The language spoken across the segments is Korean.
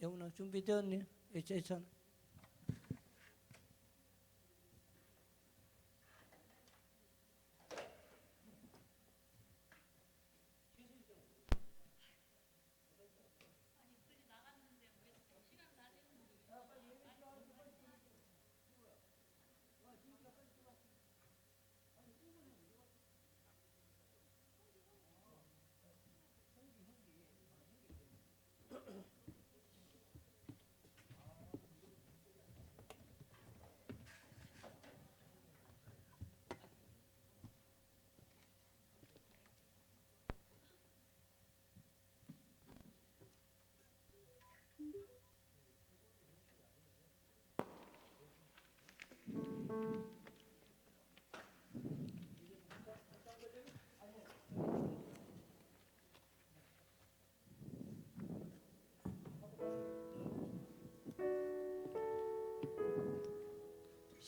영훈아 준비되었니? 괜찮아.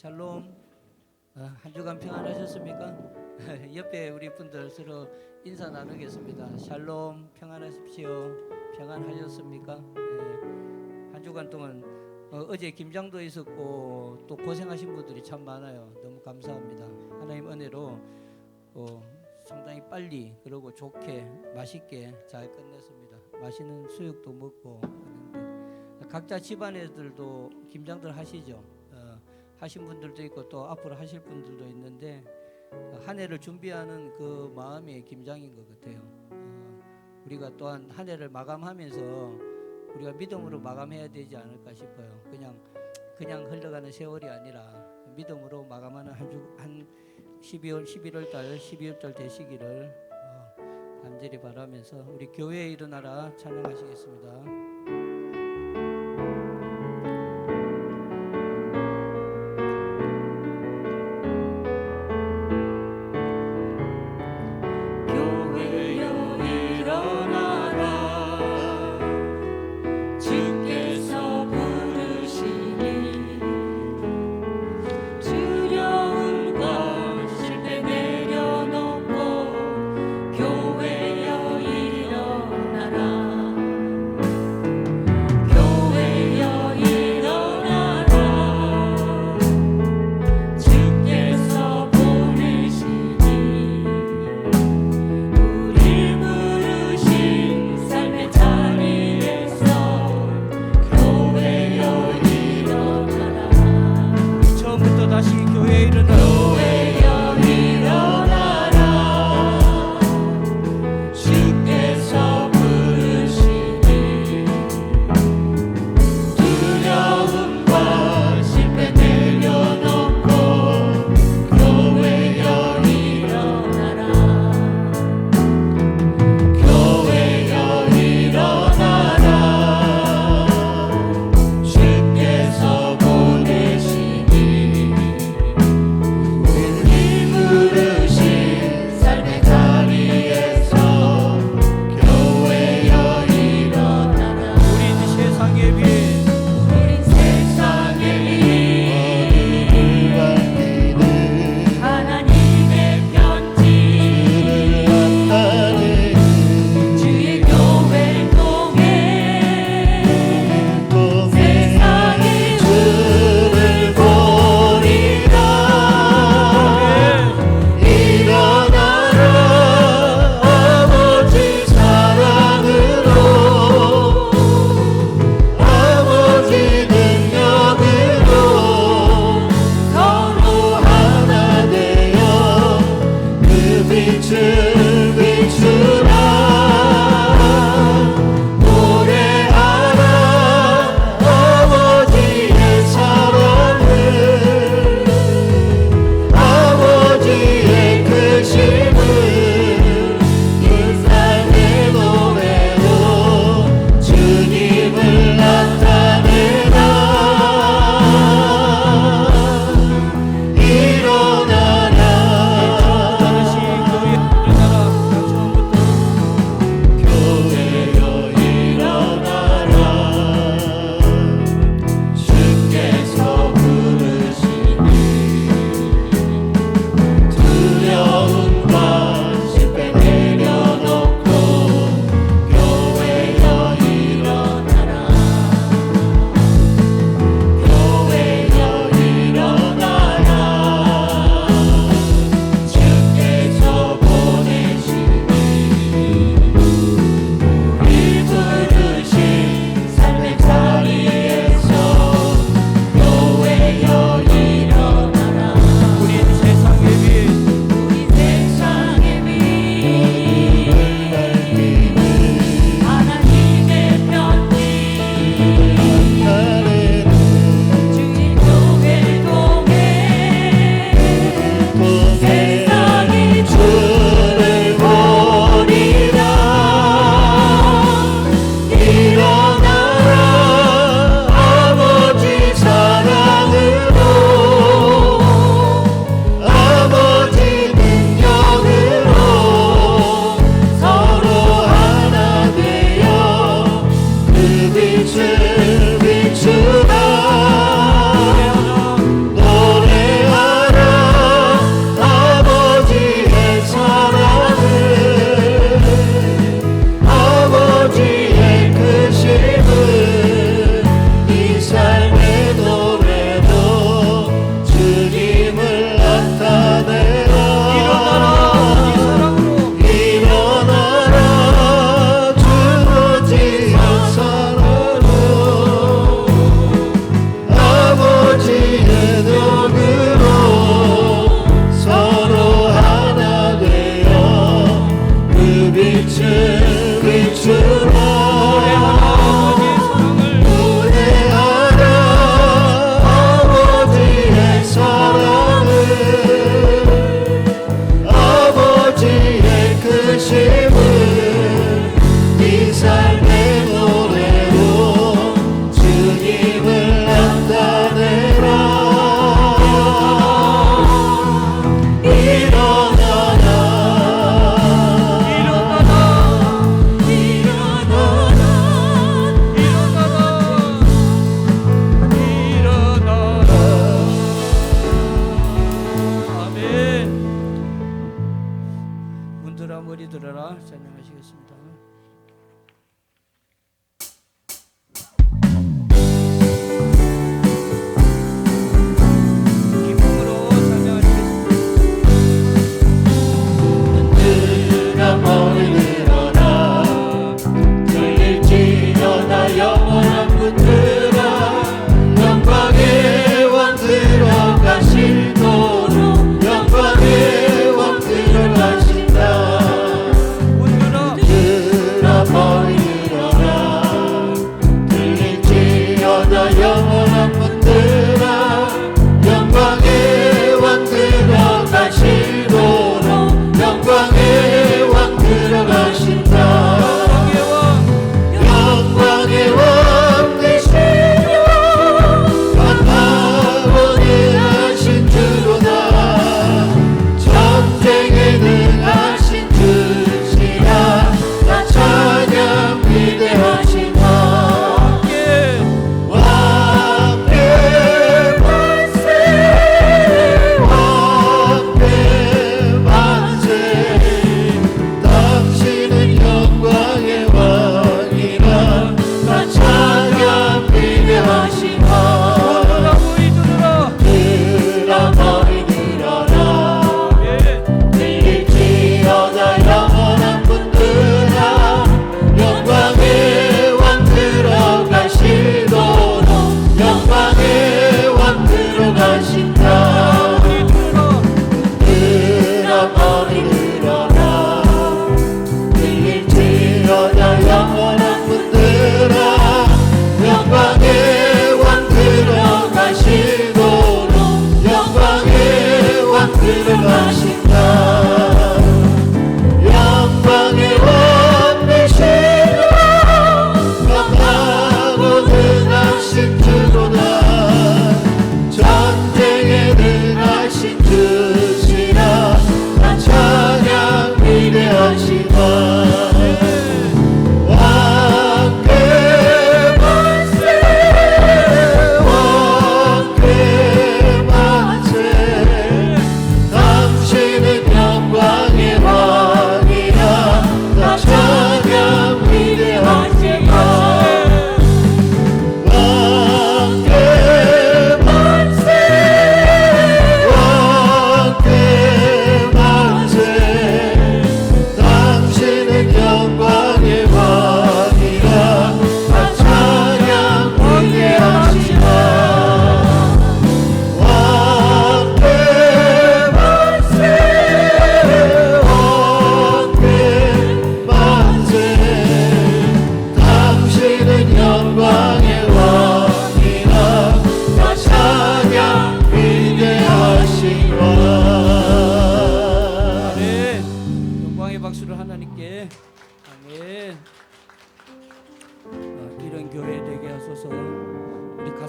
샬롬. 한 주간 평안하셨습니까? 옆에 우리 분들 서로 인사 나누겠습니다. 샬롬, 평안하십시오. 평안하셨습니까? 한 주간 동안 어제 김장도 있었고 또 고생하신 분들이 참 많아요. 너무 감사합니다. 하나님 은혜로 상당히 빨리 그리고 좋게 맛있게 잘 끝냈습니다. 맛있는 수육도 먹고 하는데 각자 집안애들도 김장들 하시죠? 하신 분들도 있고 또 앞으로 하실 분들도 있는데 한 해를 준비하는 그 마음이 김장인 것 같아요. 우리가 또한 한 해를 마감하면서 우리가 믿음으로 마감해야 되지 않을까 싶어요. 그냥 흘러가는 세월이 아니라 믿음으로 마감하는 한 11월 달, 12월 달 되시기를 간절히 바라면서 우리 교회에 일어나라 찬양하시겠습니다. 교회여 일어나라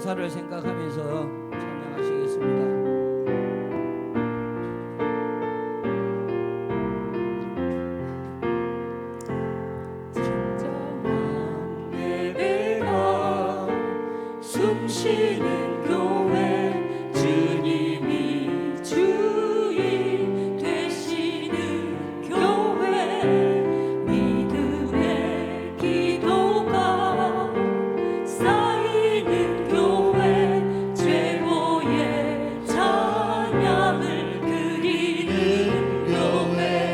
가사를 생각하면서 찬양하시겠습니다. 숨쉬는 교회 주님이 주인 되시는 교회 믿음의 기도가 쌓이는 교회 최고의 찬양을 드리는 교회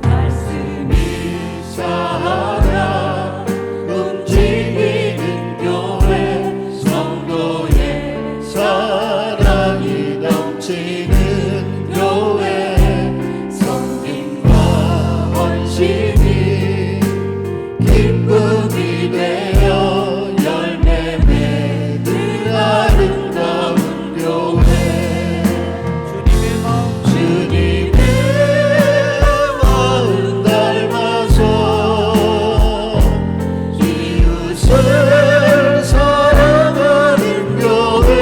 말씀이 살아 움직이는 교회 성도의 사랑이 넘치는 교회 섬김과 헌신이 기쁨이 되어 열매 맺는 아름다운 교회 주님의 마음 닮아서 이웃을 사랑하는 교회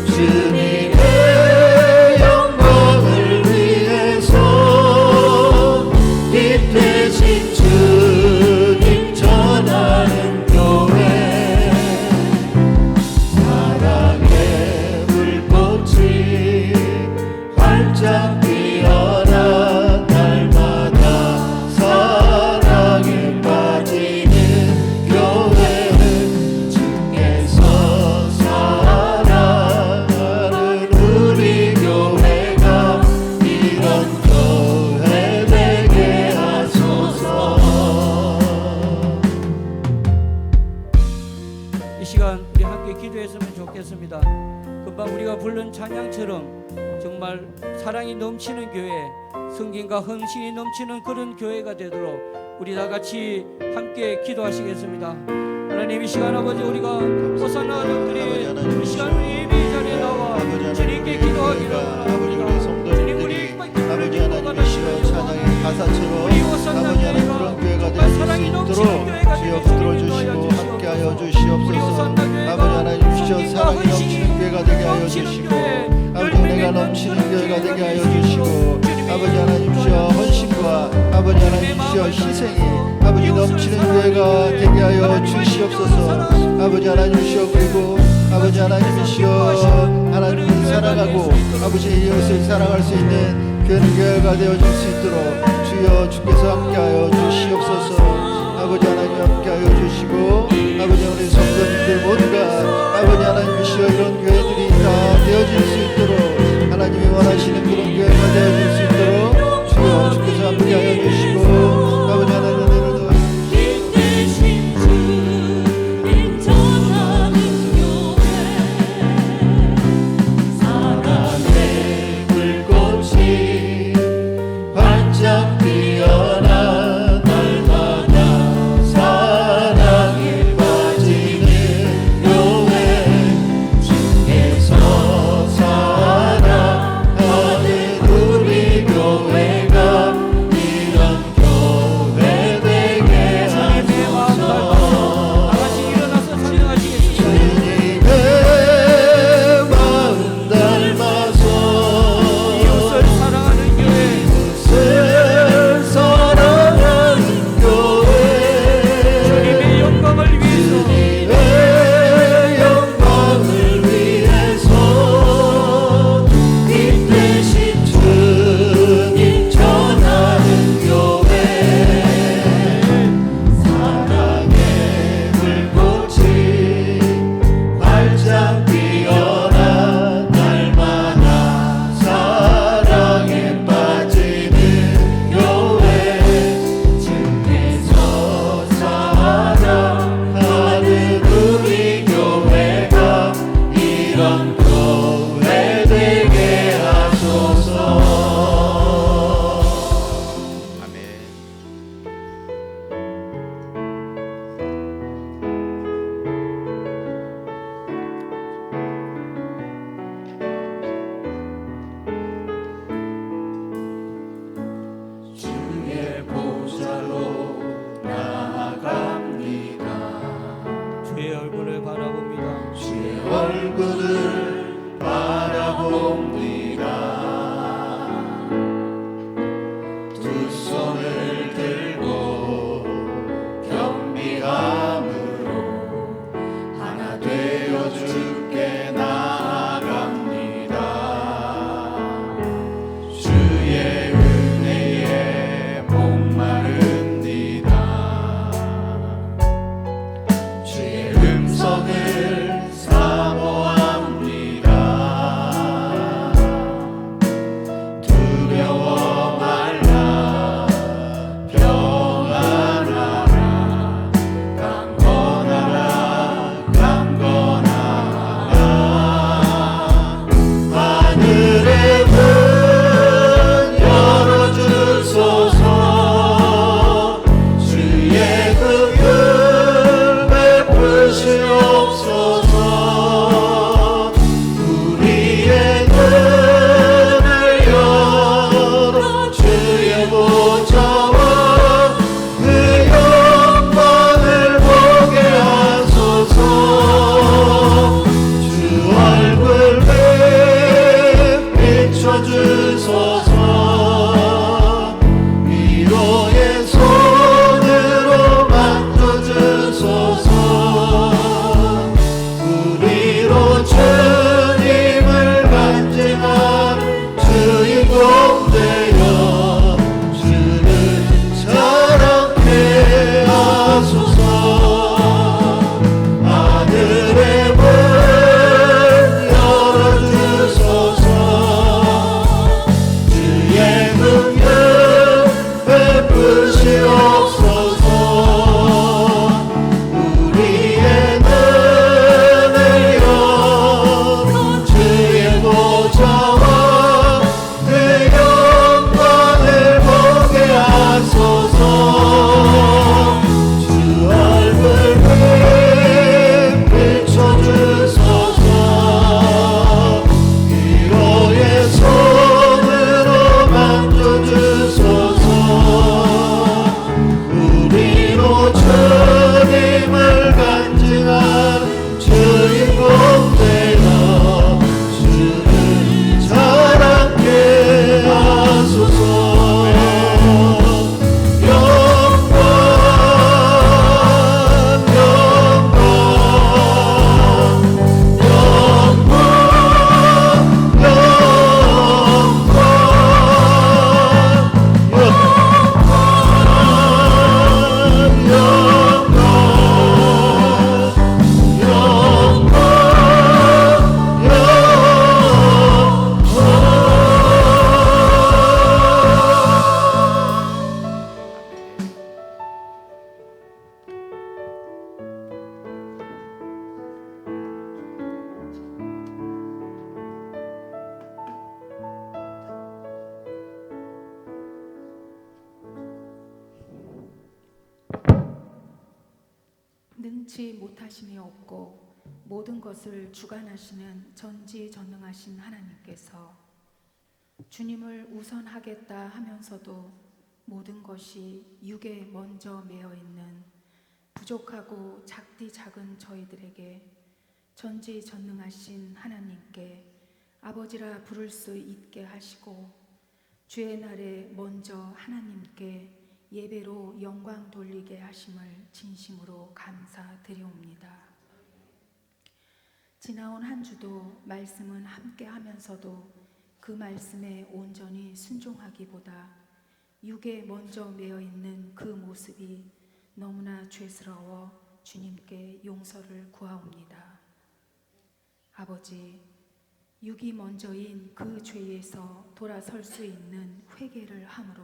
주님의 영광을 위해서 빛 대신 주님 전하는 교회 사랑의 불꽃이 활짝 피어나 날마다 사랑에 빠지는 교회는 주께서 사랑하는 우리 교회가 이런 교회 되게 하소서. 이 시간 우리 함께 기도했으면 좋겠습니다. 금방 우리가 부른 찬양처럼 정말 사랑이 넘치는 교회, 성김과 헌신이 넘치는 그런 교회가 되도록 우리 다 같이 함께 기도하시겠습니다. 하나님, 이 시간 아버지 우리가 호산나 가족들이 이 시간 우리 예배 자리에 나와 주님께 기도하기를 원합니다. 주님, 우리 아버지 하나님 이시여 찬양의 가사처럼 우리 호산나 아버지 하나님 교회가 그런 교회가 정말 될 수 사랑이 넘치는 있도록 교회가 주여 되게 붙들어주시고 주시옵소서. 함께하여 우리 주시옵소서. 호산나 교회가 아버지 하나님 이시여 성김과 사랑이 헌신이 넘치는 교회가 되게 하여 넘치는 주시고 교회, 아버지 열매 은혜가 맺는 넘치는 그런 교회가 되게 하여 되시도록 주시고 주님의 아버지 하나님 이시여 영광을 헌신과 아버지 하나님 이시여 희생이 아버지 넘치는 교회가 되게 하여 주시옵소서. 아버지 하나님 이시여 그리고 아버지 하나님 이시여 하나님을 사랑하고 아버지 이웃을 사랑할 수 있는 그런 교회가 되어줄 수 있도록 주여 주께서 함께하여 주시옵소서. 아버지 하나님 함께하여 주시고 아버지 우리 성도님들 모두가 아버지 하나님 이시여 이런 교회들이 다 되어질 수 있도록 하나님이 원하시는 그런 교회가 되어질 수 있도록 주여 주께서 함께하여 주시고 아버지 하나님 은혜를 더하여 빛 대신 주님 전하는 교회 사랑의 불꽃이 활짝 피어나 날마다 사랑에 빠지는 교회 주께서 사랑하는 우리 얼굴을 바라봅니다. 주의 얼굴을 바라봅니다. 두 손을 들고 겸비함으로 하나 되어 주께 나아갑니다. 주의 은혜에 목마릅니다. 주의 음성을 사모합니다. 두려워 말라 평안하라 강건하라 강건하라. 하늘의 문 열어주소서. 주의 긍휼 베푸시옵소서. 우리의 눈을 열어 주의 보좌와 그 영광을 보게 하소서. 주 얼굴 비춰주소서. 위로의 손으로 만져주소서. 우리로 주님을 간증하는 주인공 되어 주를 자랑케 하소서. 하늘의 문 열어주소서. 주의 긍휼 베푸시옵소서. 우리의 눈을 열어 주의 보좌와 그 영광을 보게 하소서. 주 얼굴 비춰주소서. 위로의 손으로 만져주소서. 우리로 주님을 간증하는 주인공 되어 주를 자랑케 하소서. 영광 영광 영광 능치 못하심이 없고 모든 것을 주관하시는 전지전능하신 하나님께서 주님을 우선하겠다 하면서도 모든 것이 육에 먼저 매여 있는 부족하고 작디 작은 저희들에게 전지전능하신 하나님께 아버지라 부를 수 있게 하시고 주의 날에 먼저 하나님께 예배로 영광 돌리게 하심을 진심으로 감사드리옵니다. 지나온 한 주도 말씀은 함께 하면서도 그 말씀에 온전히 순종하기보다 육에 먼저 매여 있는 그 모습이 너무나 죄스러워 주님께 용서를 구하옵니다. 아버지, 육이 먼저인 그 죄에서 돌아설 수 있는 회개를 함으로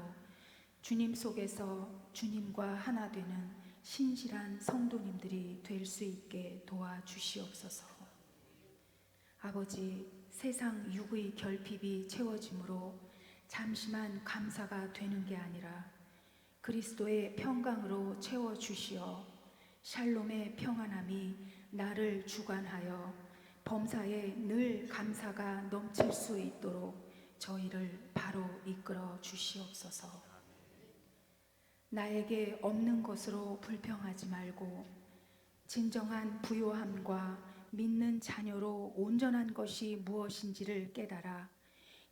주님 속에서 주님과 하나 되는 신실한 성도님들이 될 수 있게 도와주시옵소서. 아버지, 세상 육의 결핍이 채워짐으로 잠시만 감사가 되는 게 아니라 그리스도의 평강으로 채워주시어 샬롬의 평안함이 나를 주관하여 범사에 늘 감사가 넘칠 수 있도록 저희를 바로 이끌어 주시옵소서. 나에게 없는 것으로 불평하지 말고 진정한 부요함과 믿는 자녀로 온전한 것이 무엇인지를 깨달아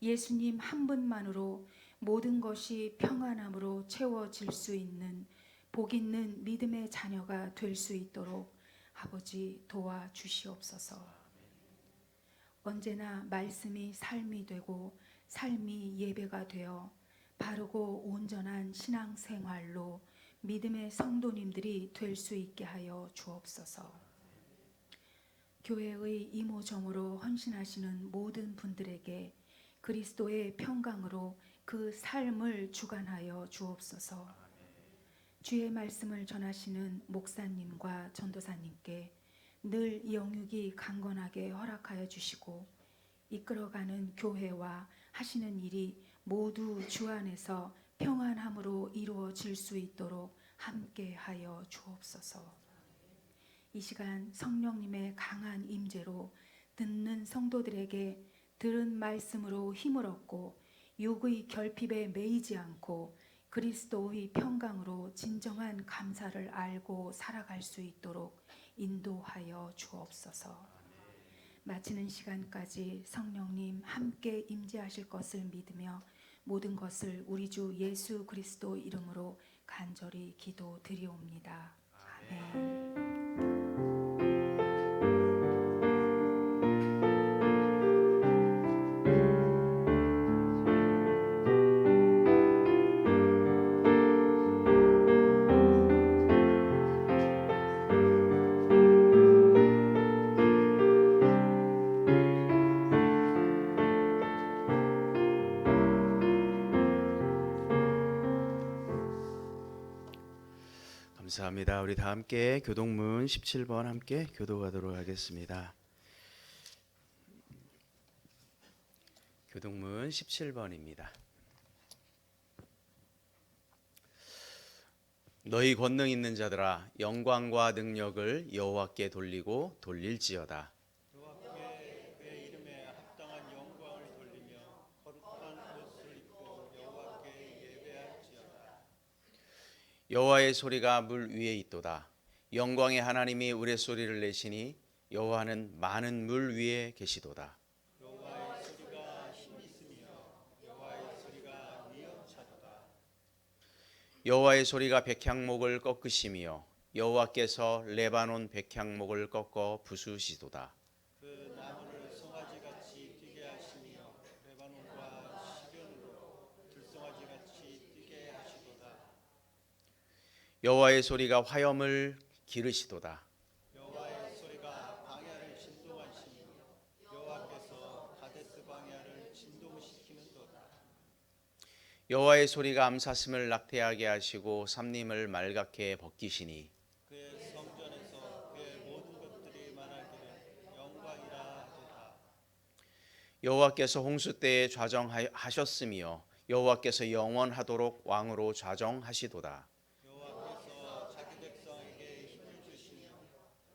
예수님 한 분만으로 모든 것이 평안함으로 채워질 수 있는 복 있는 믿음의 자녀가 될 수 있도록 아버지 도와주시옵소서. 언제나 말씀이 삶이 되고 삶이 예배가 되어 바르고 온전한 신앙생활로 믿음의 성도님들이 될 수 있게 하여 주옵소서. 교회의 이모저모로 헌신하시는 모든 분들에게 그리스도의 평강으로 그 삶을 주관하여 주옵소서. 주의 말씀을 전하시는 목사님과 전도사님께 늘 영육이 강건하게 허락하여 주시고 이끌어가는 교회와 하시는 일이 모두 주 안에서 평안함으로 이루어질 수 있도록 함께하여 주옵소서. 이 시간 성령님의 강한 임재로 듣는 성도들에게 들은 말씀으로 힘을 얻고 육의 결핍에 매이지 않고 그리스도의 평강으로 진정한 감사를 알고 살아갈 수 있도록 인도하여 주옵소서. 마치는 시간까지 성령님 함께 임재하실 것을 믿으며 모든 것을 우리 주 예수 그리스도 이름으로 간절히 기도드리옵니다. 아멘. 감사합니다. 우리 다 함께 교동문 17번 함께 교도하도록 하겠습니다. 교동문 17번입니다. 너희 권능 있는 자들아 영광과 능력을 여호와께 돌리고 돌릴지어다. 여호와께 그의 이름에 합당한 영광을 돌리며 거룩한 옷을 입고 여호와께 예배할지어다. 여호와의 소리가 물 위에 있도다. 영광의 하나님이 우레소리를 내시니 여호와는 많은 물 위에 계시도다. 여호와의 소리가 힘이 있으며 여호와의 소리가 위엄차도다. 여호와의 소리가 백향목을 꺾으시며 여호와께서 레바논 백향목을 꺾어 부수시도다. 그 나무를 송아지같이 뛰게 하시며 레바논과 시견으로 들송아지같이 뛰게 하시도다. 여호와의 소리가 화염을 기르시도다. 여호와의 소리가 광야를 진동하시며 여호와께서 가데스 광야를 진동시키는도다. 여호와의 소리가 암사슴을 낙태하게 하시고 삼림을 말갛게 벗기시니 그의 성전에서 그의 모든 것들이 말하기를 영광이라 하도다. 여호와께서 홍수 때에 좌정하셨으며 여호와께서 영원하도록 왕으로 좌정하시도다. 여호와께서 자기 백성에게 힘을 주시며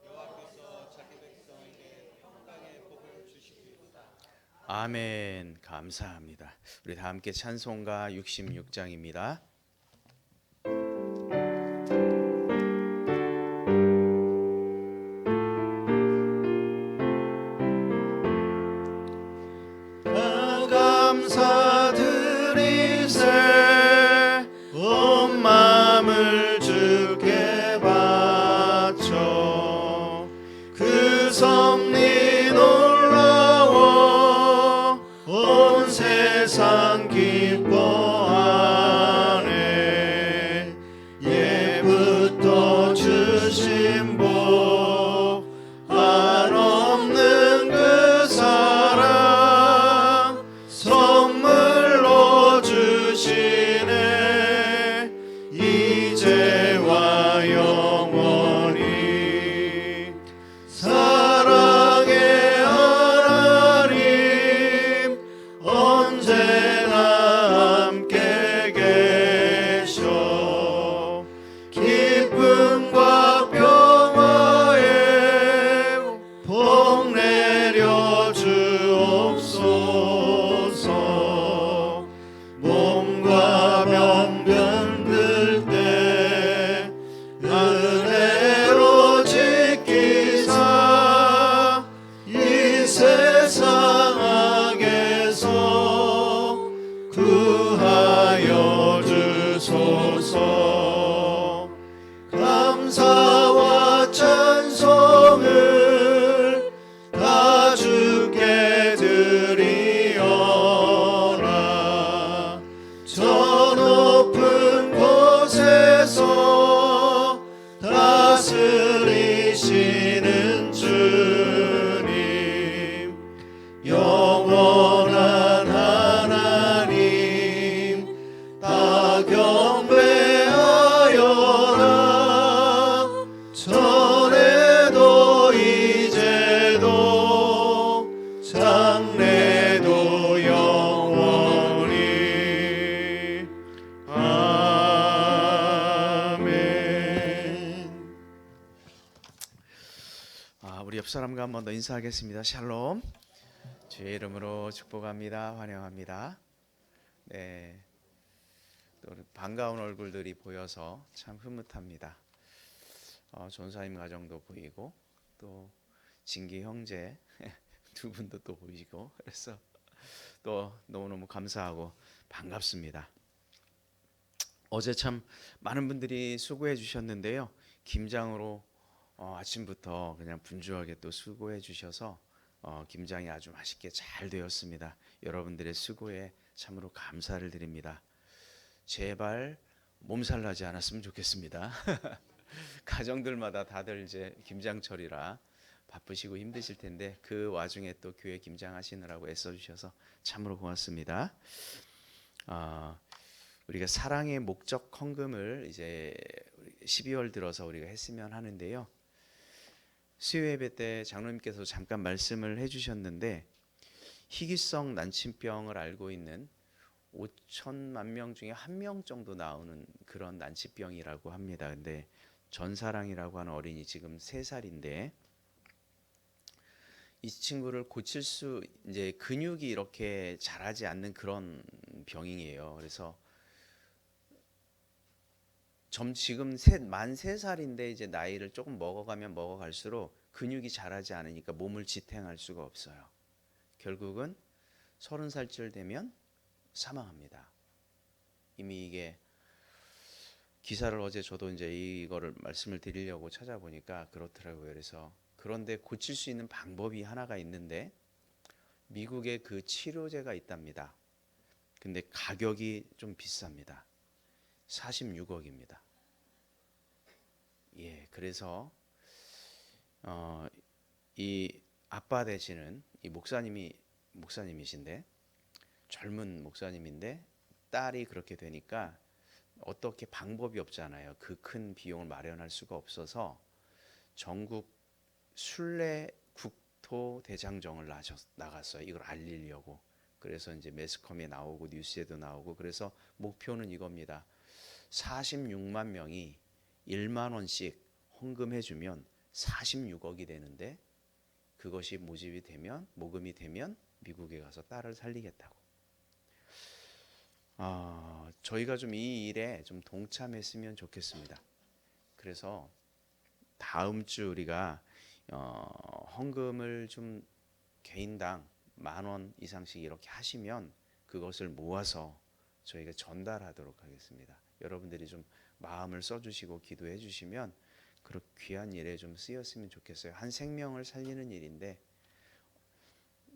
여호와께서 자기 백성에게 평강의 복을 주시리로다. 아멘. 감사합니다. 우리 다 함께 찬송가 66장입니다. 감사드리세 온 마음을 주께 바쳐 그 섭리 놀라워 온 세상 기뻐하네. 예부터 주신 복 한없는 그 사랑 선물로 주시네. 이제와 영원히 사랑의 사람과 한 번 더 인사하겠습니다. 샬롬. 주의 이름으로 축복합니다. 환영합니다. 네, 또 반가운 얼굴들이 보여서 참 흐뭇합니다. 전사님 가정도 보이고 또 진기 형제 두 분도 또 보이고 그래서 또 너무너무 감사하고 반갑습니다. 어제 참 많은 분들이 수고해 주셨는데요. 김장으로 아침부터 그냥 분주하게 또 수고해 주셔서 김장이 아주 맛있게 잘 되었습니다. 여러분들의 수고에 참으로 감사를 드립니다. 제발 몸살 나지 않았으면 좋겠습니다. 가정들마다 다들 이제 김장철이라 바쁘시고 힘드실 텐데 그 와중에 또 교회 김장하시느라고 애써주셔서 참으로 고맙습니다. 우리가 사랑의 목적 헌금을 이제 12월 들어서 우리가 했으면 하는데요. 수요 예배 때 장로님께서 잠깐 말씀을 해주셨는데 희귀성 난치병을 앓고 있는 5천만 명 중에 1명 정도 나오는 그런 난치병이라고 합니다. 근데 전사랑이라고 하는 어린이 지금 3살인데 이 친구를 고칠 수 이제 근육이 이렇게 자라지 않는 그런 병이에요. 그래서 지금 만 3살인데 이제 나이를 조금 먹어가면 먹어갈수록 근육이 자라지 않으니까 몸을 지탱할 수가 없어요. 결국은 30살쯤 되면 사망합니다. 이미 이게 기사를 어제 저도 이제 이거를 말씀을 드리려고 찾아보니까 그렇더라고요. 그래서 그런데 고칠 수 있는 방법이 하나가 있는데 미국에 그 치료제가 있답니다. 근데 가격이 좀 비쌉니다. 46억입니다. 예, 그래서 이 아빠 되시는 이 목사님이신데 젊은 목사님인데 딸이 그렇게 되니까 어떻게 방법이 없잖아요. 그 큰 비용을 마련할 수가 없어서 전국 순례 국토 대장정을 나갔어요. 이걸 알리려고. 그래서 이제 매스컴에 나오고 뉴스에도 나오고 그래서 목표는 이겁니다. 46만 명이 1만 원씩 헌금해 주면 46억이 되는데 그것이 모금이 되면 미국에 가서 딸을 살리겠다고. 저희가 좀 이 일에 좀 동참했으면 좋겠습니다. 그래서 다음 주 우리가 헌금을 좀 개인당 10,000원 이상씩 이렇게 하시면 그것을 모아서 저희가 전달하도록 하겠습니다. 여러분들이 좀 마음을 써주시고 기도해 주시면 그렇게 귀한 일에 좀 쓰였으면 좋겠어요. 한 생명을 살리는 일인데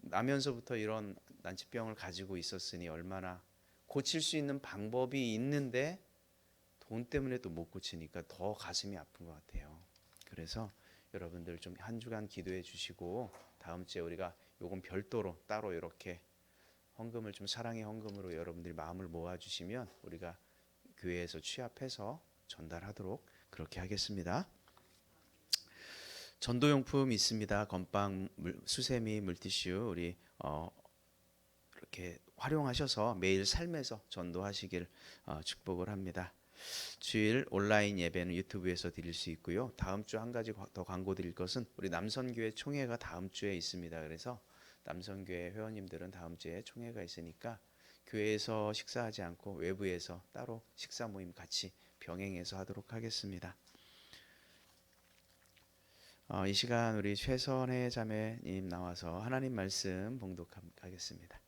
나면서부터 이런 난치병을 가지고 있었으니 얼마나 고칠 수 있는 방법이 있는데 돈 때문에 또 못 고치니까 더 가슴이 아픈 것 같아요. 그래서 여러분들 좀 한 주간 기도해 주시고 다음 주에 우리가 요건 별도로 따로 이렇게 헌금을 좀 사랑의 헌금으로 여러분들이 마음을 모아 주시면 우리가 교회에서 취합해서 전달하도록 그렇게 하겠습니다. 전도용품 있습니다. 건빵, 수세미, 물티슈 우리 이렇게 활용하셔서 매일 삶에서 전도하시길 축복을 합니다. 주일 온라인 예배는 유튜브에서 드릴 수 있고요. 다음 주 한 가지 더 광고 드릴 것은 우리 남선교회 총회가 다음 주에 있습니다. 그래서 남선교회 회원님들은 다음 주에 총회가 있으니까 교회에서 식사하지 않고 외부에서 따로 식사 모임 같이 병행해서 하도록 하겠습니다. 이 시간 우리 최선혜 자매님 나와서 하나님 말씀 봉독하겠습니다.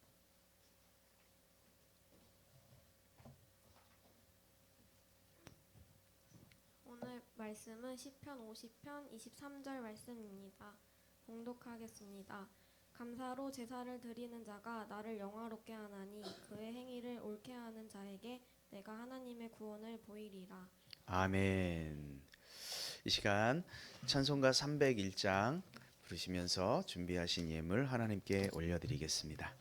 오늘 말씀은 시편 50편 23절 말씀입니다. 봉독하겠습니다. 감사로 제사를 드리는 자가 나를 영화롭게 하나니 그의 행위를 옳게 하는 자에게 내가 하나님의 구원을 보이리라. 아멘. 이 시간 찬송가 301장 부르시면서 준비하신 예물 하나님께 올려드리겠습니다.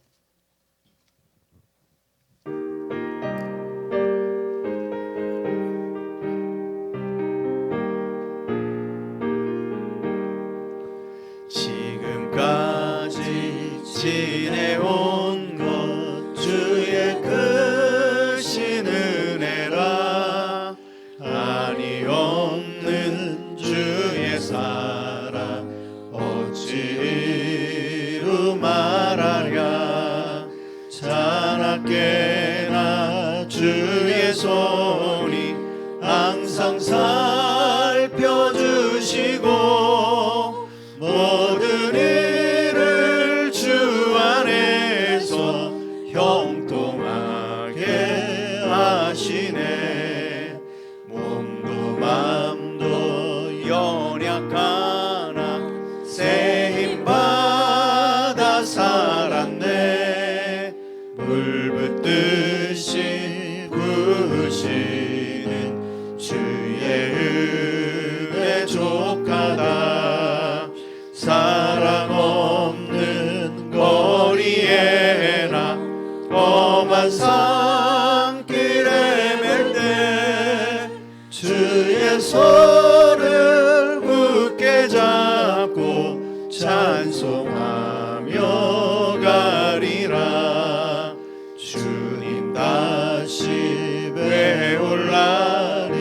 지금까지 지내온 것 주의 크신 은혜라 한이 없는 주의 사랑 어찌 밖에나 주의 손이 항상 살펴주시고 모든 일을 주 안에서 형통하게 하시네. 몸도 맘도 연약하나 새 힘 받아 살았네. 물붓듯이 부으시는 주의 은혜 족하다. 사랑 없는 거리에나 험한 산길에 맬 때 주의 손을 굳게 잡고 찬송하며 가리라. 주님 다시 배올라니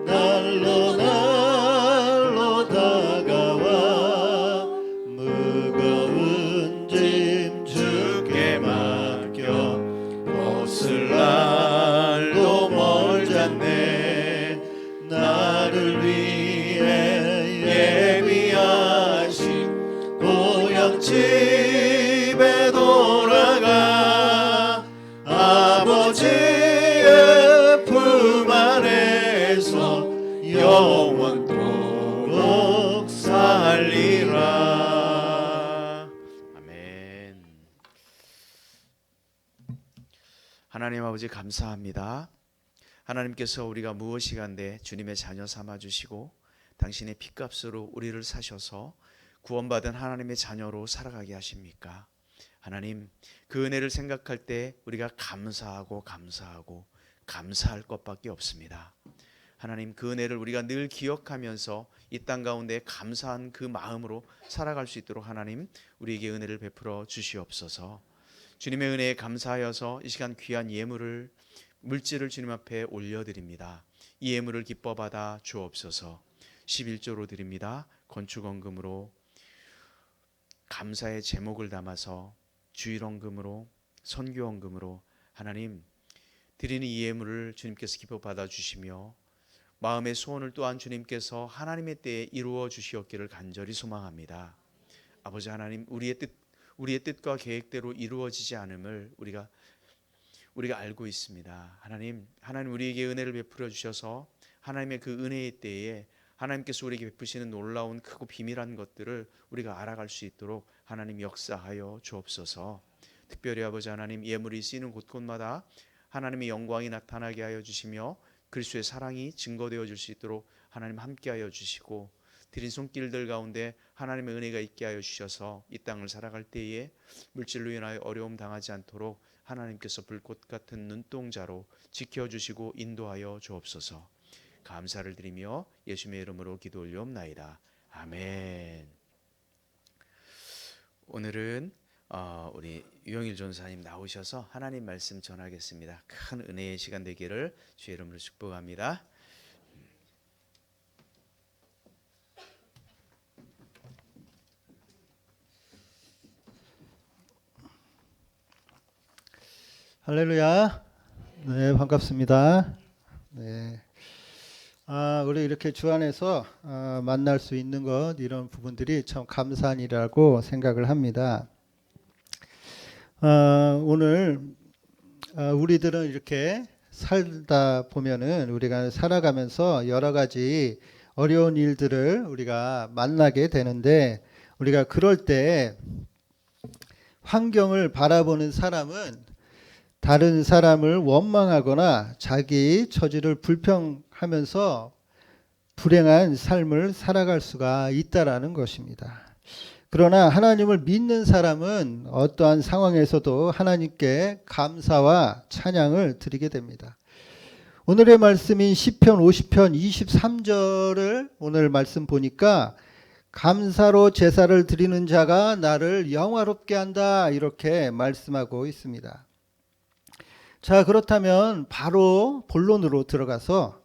날로 날로 다가와 무거운 짐 주께 맡겨 옷을 날로 멀잖네. 나를 위해 예비하신 고향 집에 돌아가 아버지의 품 안에서 영원토록 살리라. 아멘. 하나님 아버지 감사합니다. 하나님께서 우리가 무엇이 간데 주님의 자녀 삼아주시고 당신의 피값으로 우리를 사셔서 구원받은 하나님의 자녀로 살아가게 하십니까? 하나님, 그 은혜를 생각할 때 우리가 감사하고 감사할 것밖에 없습니다. 하나님, 그 은혜를 우리가 늘 기억하면서 이 땅 가운데 감사한 그 마음으로 살아갈 수 있도록 하나님 우리에게 은혜를 베풀어 주시옵소서. 주님의 은혜에 감사하여서 이 시간 귀한 예물을 물질을 주님 앞에 올려드립니다. 이 예물을 기뻐 받아 주옵소서. 11조로 드립니다. 건축원금으로 감사의 제목을 담아서 주일원금으로 선교원금으로 하나님 드리는 이 예물을 주님께서 기뻐 받아 주시며 마음의 소원을 또한 주님께서 하나님의 때에 이루어 주시옵기를 간절히 소망합니다. 아버지 하나님, 우리의 뜻과 계획대로 이루어지지 않음을 우리가 알고 있습니다. 하나님 우리에게 은혜를 베풀어 주셔서 하나님의 그 은혜의 때에 하나님께서 우리에게 베푸시는 놀라운 크고 비밀한 것들을 우리가 알아갈 수 있도록 하나님 역사하여 주옵소서. 특별히 아버지 하나님, 예물이 쓰이는 곳곳마다 하나님의 영광이 나타나게 하여 주시며 그리스도의 사랑이 증거되어 줄 수 있도록 하나님 함께하여 주시고 드린 손길들 가운데 하나님의 은혜가 있게 하여 주셔서 이 땅을 살아갈 때에 물질로 인하여 어려움 당하지 않도록 하나님께서 불꽃 같은 눈동자로 지켜주시고 인도하여 주옵소서. 감사를 드리며 예수님의 이름으로 기도 올리옵나이다. 아멘. 오늘은 우리 유영일 전사님 나오셔서 하나님 말씀 전하겠습니다. 큰 은혜의 시간 되기를 주의 이름으로 축복합니다. 할렐루야. 네, 반갑습니다. 네. 우리 이렇게 주 안에서 만날 수 있는 것, 이런 부분들이 참 감사한 일이라고 생각을 합니다. 오늘 우리들은 이렇게 살다 보면은 우리가 살아가면서 여러 가지 어려운 일들을 우리가 만나게 되는데, 우리가 그럴 때 환경을 바라보는 사람은 다른 사람을 원망하거나 자기 처지를 불평하면서 불행한 삶을 살아갈 수가 있다라는 것입니다. 그러나 하나님을 믿는 사람은 어떠한 상황에서도 하나님께 감사와 찬양을 드리게 됩니다. 오늘의 말씀인 시편 50편 23절을 오늘 말씀 보니까 감사로 제사를 드리는 자가 나를 영화롭게 한다, 이렇게 말씀하고 있습니다. 자, 그렇다면 바로 본론으로 들어가서,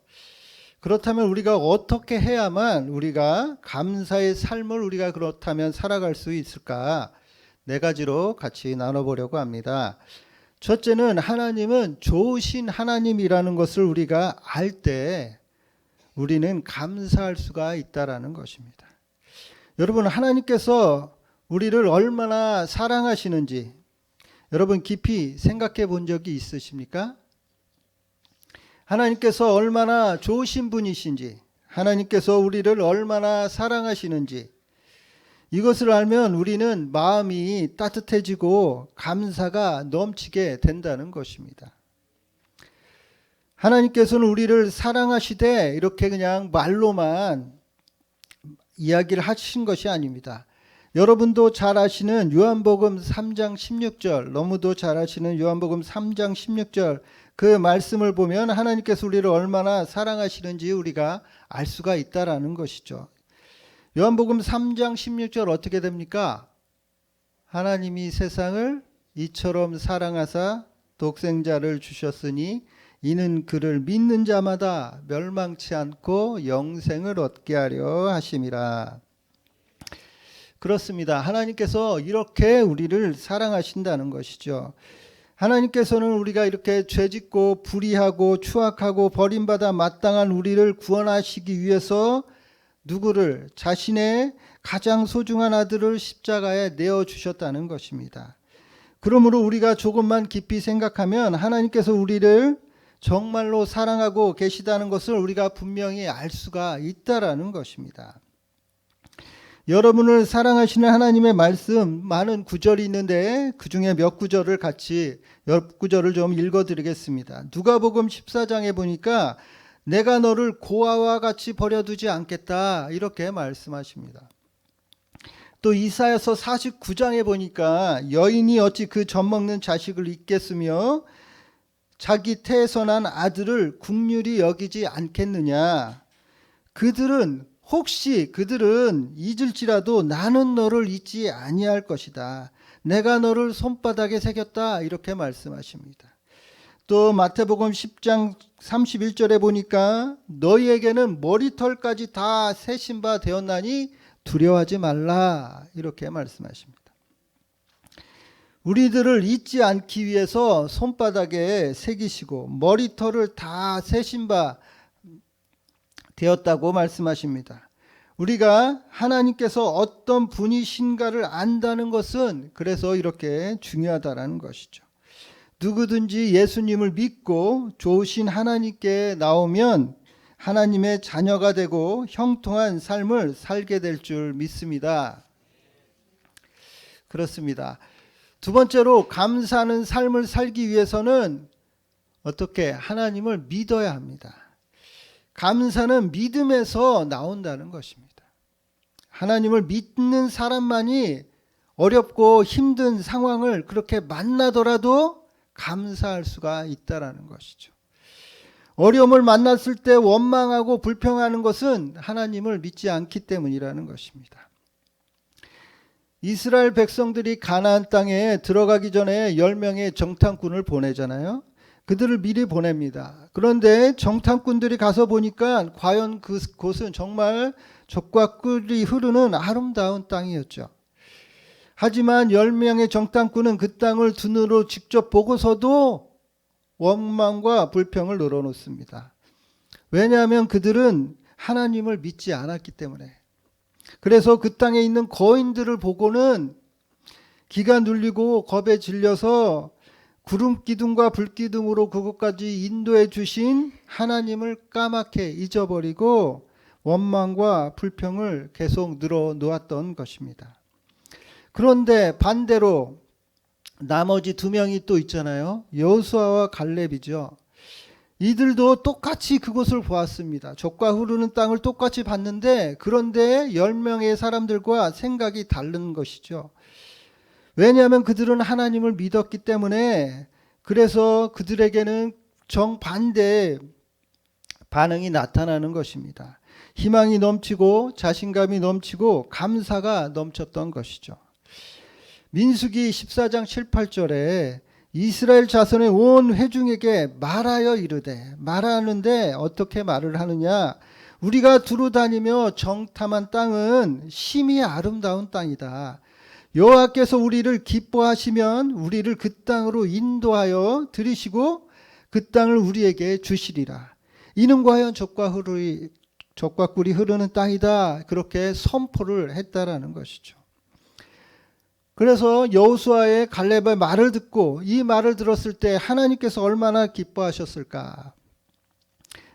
그렇다면 우리가 어떻게 해야만 우리가 감사의 삶을 우리가 그렇다면 살아갈 수 있을까? 네 가지로 같이 나눠보려고 합니다. 첫째는 하나님은 좋으신 하나님이라는 것을 우리가 알 때 우리는 감사할 수가 있다라는 것입니다. 여러분, 하나님께서 우리를 얼마나 사랑하시는지 여러분 깊이 생각해 본 적이 있으십니까? 하나님께서 얼마나 좋으신 분이신지, 하나님께서 우리를 얼마나 사랑하시는지, 이것을 알면 우리는 마음이 따뜻해지고 감사가 넘치게 된다는 것입니다. 하나님께서는 우리를 사랑하시되 이렇게 그냥 말로만 이야기를 하신 것이 아닙니다. 여러분도 잘 아시는 요한복음 3장 16절, 너무도 잘 아시는 요한복음 3장 16절, 그 말씀을 보면 하나님께서 우리를 얼마나 사랑하시는지 우리가 알 수가 있다라는 것이죠. 요한복음 3장 16절 어떻게 됩니까? 하나님이 세상을 이처럼 사랑하사 독생자를 주셨으니 이는 그를 믿는 자마다 멸망치 않고 영생을 얻게 하려 하심이라. 그렇습니다. 하나님께서 이렇게 우리를 사랑하신다는 것이죠. 하나님께서는 우리가 이렇게 죄짓고 불의하고 추악하고 버림받아 마땅한 우리를 구원하시기 위해서 누구를? 자신의 가장 소중한 아들을 십자가에 내어주셨다는 것입니다. 그러므로 우리가 조금만 깊이 생각하면 하나님께서 우리를 정말로 사랑하고 계시다는 것을 우리가 분명히 알 수가 있다라는 것입니다. 여러분을 사랑하시는 하나님의 말씀 많은 구절이 있는데 그 중에 몇 구절을 같이 몇 구절을 좀 읽어드리겠습니다. 누가복음 14장에 보니까 내가 너를 고아와 같이 버려두지 않겠다 이렇게 말씀하십니다. 또 이사야서 49장에 보니까 여인이 어찌 그 젖먹는 자식을 잊겠으며 자기 태에서 난 아들을 긍휼히 여기지 않겠느냐. 그들은 잊을지라도 나는 너를 잊지 아니할 것이다. 내가 너를 손바닥에 새겼다 이렇게 말씀하십니다. 또 마태복음 10장 31절에 보니까 너희에게는 머리털까지 다 세신 바 되었나니 두려워하지 말라 이렇게 말씀하십니다. 우리들을 잊지 않기 위해서 손바닥에 새기시고 머리털을 다 세신 바 되었다고 말씀하십니다. 우리가 하나님께서 어떤 분이신가를 안다는 것은 그래서 이렇게 중요하다라는 것이죠. 누구든지 예수님을 믿고 좋으신 하나님께 나오면 하나님의 자녀가 되고 형통한 삶을 살게 될 줄 믿습니다. 그렇습니다. 두 번째로 감사하는 삶을 살기 위해서는 어떻게 하나님을 믿어야 합니다. 감사는 믿음에서 나온다는 것입니다. 하나님을 믿는 사람만이 어렵고 힘든 상황을 그렇게 만나더라도 감사할 수가 있다라는 것이죠. 어려움을 만났을 때 원망하고 불평하는 것은 하나님을 믿지 않기 때문이라는 것입니다. 이스라엘 백성들이 가나안 땅에 들어가기 전에 10명의 정탐꾼을 보내잖아요. 그들을 미리 보냅니다. 그런데 정탐꾼들이 가서 보니까 과연 그곳은 정말 젖과 꿀이 흐르는 아름다운 땅이었죠. 하지만 10명의 정탐꾼은 그 땅을 두 눈으로 직접 보고서도 원망과 불평을 늘어놓습니다. 왜냐하면 그들은 하나님을 믿지 않았기 때문에. 그래서 그 땅에 있는 거인들을 보고는 기가 눌리고 겁에 질려서 구름 기둥과 불 기둥으로 그곳까지 인도해 주신 하나님을 까맣게 잊어버리고 원망과 불평을 계속 늘어놓았던 것입니다. 그런데 반대로 나머지 2명이 또 있잖아요. 여호수아와 갈렙이죠. 이들도 똑같이 그곳을 보았습니다. 젖과 흐르는 땅을 똑같이 봤는데 그런데 10명의 사람들과 생각이 다른 것이죠. 왜냐하면 그들은 하나님을 믿었기 때문에 그래서 그들에게는 정반대의 반응이 나타나는 것입니다. 희망이 넘치고 자신감이 넘치고 감사가 넘쳤던 것이죠. 민수기 14장 7, 8절에 이스라엘 자손의 온 회중에게 말하여 이르되, 말하는데 어떻게 말을 하느냐? 우리가 두루 다니며 정탐한 땅은 심히 아름다운 땅이다. 여호와께서 우리를 기뻐하시면 우리를 그 땅으로 인도하여 들이시고 그 땅을 우리에게 주시리라. 이는 과연 젖과 꿀이 흐르는 땅이다. 그렇게 선포를 했다라는 것이죠. 그래서 여호수아의 갈렙의 말을 듣고 이 말을 들었을 때 하나님께서 얼마나 기뻐하셨을까.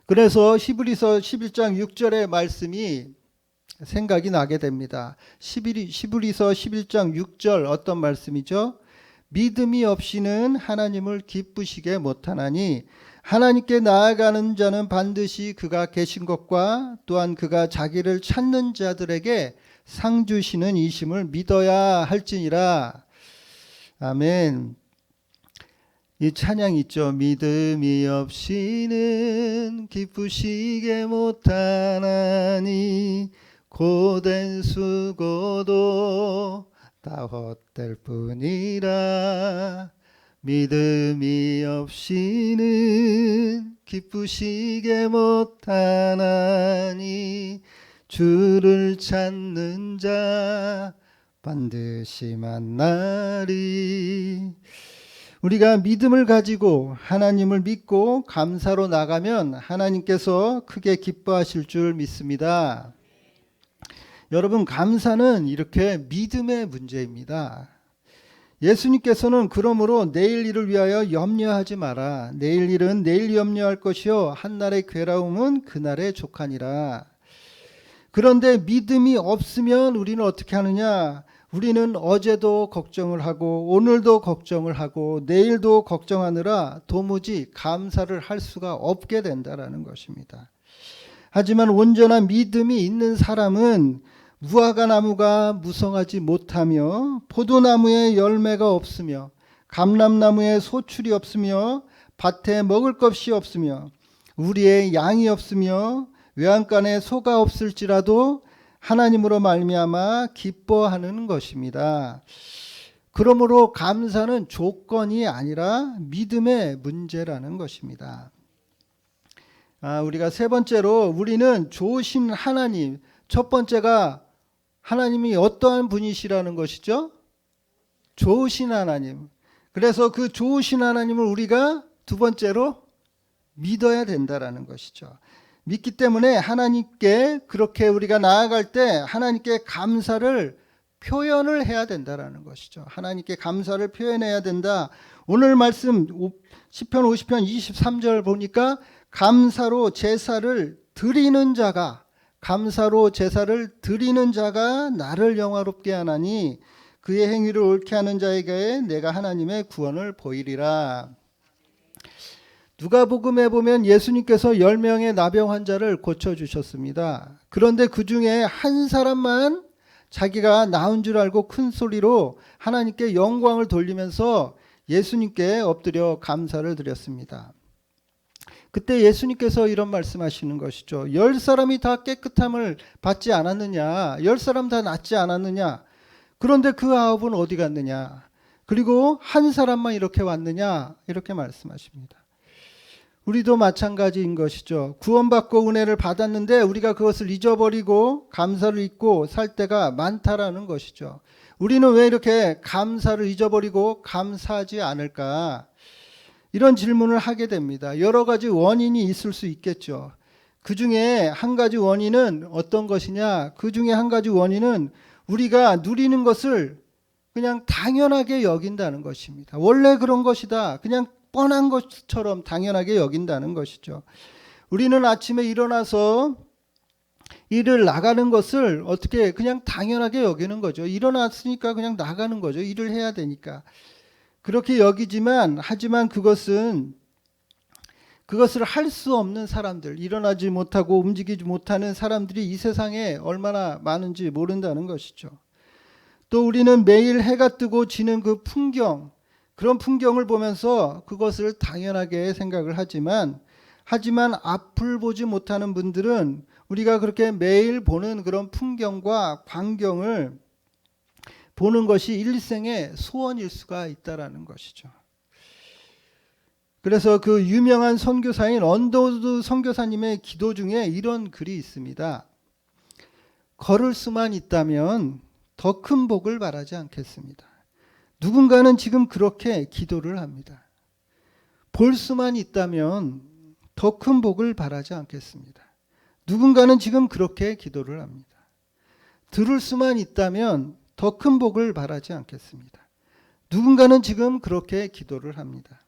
그래서 히브리서 11장 6절의 말씀이 생각이 나게 됩니다. 히브리서 11장 6절 어떤 말씀이죠? 믿음이 없이는 하나님을 기쁘시게 못하나니 하나님께 나아가는 자는 반드시 그가 계신 것과 또한 그가 자기를 찾는 자들에게 상 주시는 이심을 믿어야 할지니라. 아멘. 이 찬양 있죠. 믿음이 없이는 기쁘시게 못하나니 고된 수고도 다 헛될 뿐이라. 믿음이 없이는 기쁘시게 못하나니 주를 찾는 자 반드시 만나리. 우리가 믿음을 가지고 하나님을 믿고 감사로 나가면 하나님께서 크게 기뻐하실 줄 믿습니다. 여러분, 감사는 이렇게 믿음의 문제입니다. 예수님께서는 그러므로 내일 일을 위하여 염려하지 마라. 내일 일은 내일 염려할 것이요 한날의 괴로움은 그날의 족하니라. 그런데 믿음이 없으면 우리는 어떻게 하느냐? 우리는 어제도 걱정을 하고 오늘도 걱정을 하고 내일도 걱정하느라 도무지 감사를 할 수가 없게 된다라는 것입니다. 하지만 온전한 믿음이 있는 사람은 무화과 나무가 무성하지 못하며 포도나무에 열매가 없으며 감람나무에 소출이 없으며 밭에 먹을 것이 없으며 우리의 양이 없으며 외양간에 소가 없을지라도 하나님으로 말미암아 기뻐하는 것입니다. 그러므로 감사는 조건이 아니라 믿음의 문제라는 것입니다. 우리가 세 번째로 우리는 좋으신 하나님, 첫 번째가 하나님이 어떠한 분이시라는 것이죠? 좋으신 하나님. 그래서 그 좋으신 하나님을 우리가 두 번째로 믿어야 된다라는 것이죠. 믿기 때문에 하나님께 그렇게 우리가 나아갈 때 하나님께 감사를 표현을 해야 된다라는 것이죠. 하나님께 감사를 표현해야 된다. 오늘 말씀 시편 50편 23절 보니까 감사로 제사를 드리는 자가 나를 영화롭게 하나니 그의 행위를 옳게 하는 자에게 내가 하나님의 구원을 보이리라. 누가복음에 보면 예수님께서 10명의 나병 환자를 고쳐주셨습니다. 그런데 그 중에 한 사람만 자기가 나은 줄 알고 큰 소리로 하나님께 영광을 돌리면서 예수님께 엎드려 감사를 드렸습니다. 그때 예수님께서 이런 말씀하시는 것이죠. 10사람이 다 깨끗함을 받지 않았느냐? 10사람 다 낫지 않았느냐? 그런데 그 9은 어디 갔느냐? 그리고 한 사람만 이렇게 왔느냐? 이렇게 말씀하십니다. 우리도 마찬가지인 것이죠. 구원받고 은혜를 받았는데 우리가 그것을 잊어버리고 감사를 잊고 살 때가 많다라는 것이죠. 우리는 왜 이렇게 감사를 잊어버리고 감사하지 않을까? 이런 질문을 하게 됩니다. 여러 가지 원인이 있을 수 있겠죠. 그 중에 한 가지 원인은 어떤 것이냐? 그 중에 한 가지 원인은 우리가 누리는 것을 그냥 당연하게 여긴다는 것입니다. 원래 그런 것이다. 그냥 뻔한 것처럼 당연하게 여긴다는 것이죠. 우리는 아침에 일어나서 일을 나가는 것을 어떻게 그냥 당연하게 여기는 거죠. 일어났으니까 그냥 나가는 거죠. 일을 해야 되니까. 그렇게 여기지만 하지만 그것을 할 수 없는 사람들, 일어나지 못하고 움직이지 못하는 사람들이 이 세상에 얼마나 많은지 모른다는 것이죠. 또 우리는 매일 해가 뜨고 지는 그 풍경, 그런 풍경을 보면서 그것을 당연하게 생각을 하지만 앞을 보지 못하는 분들은 우리가 그렇게 매일 보는 그런 풍경과 광경을 보는 것이 일생의 소원일 수가 있다라는 것이죠. 그래서 그 유명한 선교사인 언더우드 선교사님의 기도 중에 이런 글이 있습니다. 걸을 수만 있다면 더 큰 복을 바라지 않겠습니다. 누군가는 지금 그렇게 기도를 합니다. 볼 수만 있다면 더 큰 복을 바라지 않겠습니다. 누군가는 지금 그렇게 기도를 합니다. 들을 수만 있다면 더 큰 복을 바라지 않겠습니다. 누군가는 지금 그렇게 기도를 합니다.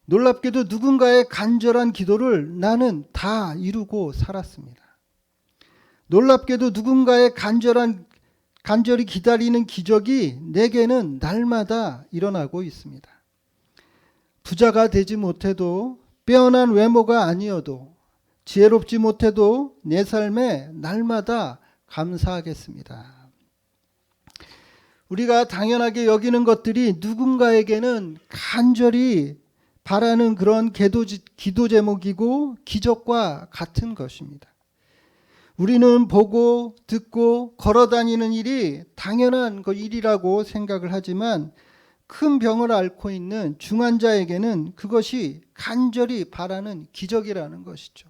놀랍게도 누군가의 간절한 기도를 나는 다 이루고 살았습니다. 놀랍게도 누군가의 간절히 기다리는 기적이 내게는 날마다 일어나고 있습니다. 부자가 되지 못해도, 빼어난 외모가 아니어도, 지혜롭지 못해도 내 삶에 날마다 감사하겠습니다. 우리가 당연하게 여기는 것들이 누군가에게는 간절히 바라는 그런 기도 제목이고 기적과 같은 것입니다. 우리는 보고 듣고 걸어다니는 일이 당연한 그 일이라고 생각을 하지만 큰 병을 앓고 있는 중환자에게는 그것이 간절히 바라는 기적이라는 것이죠.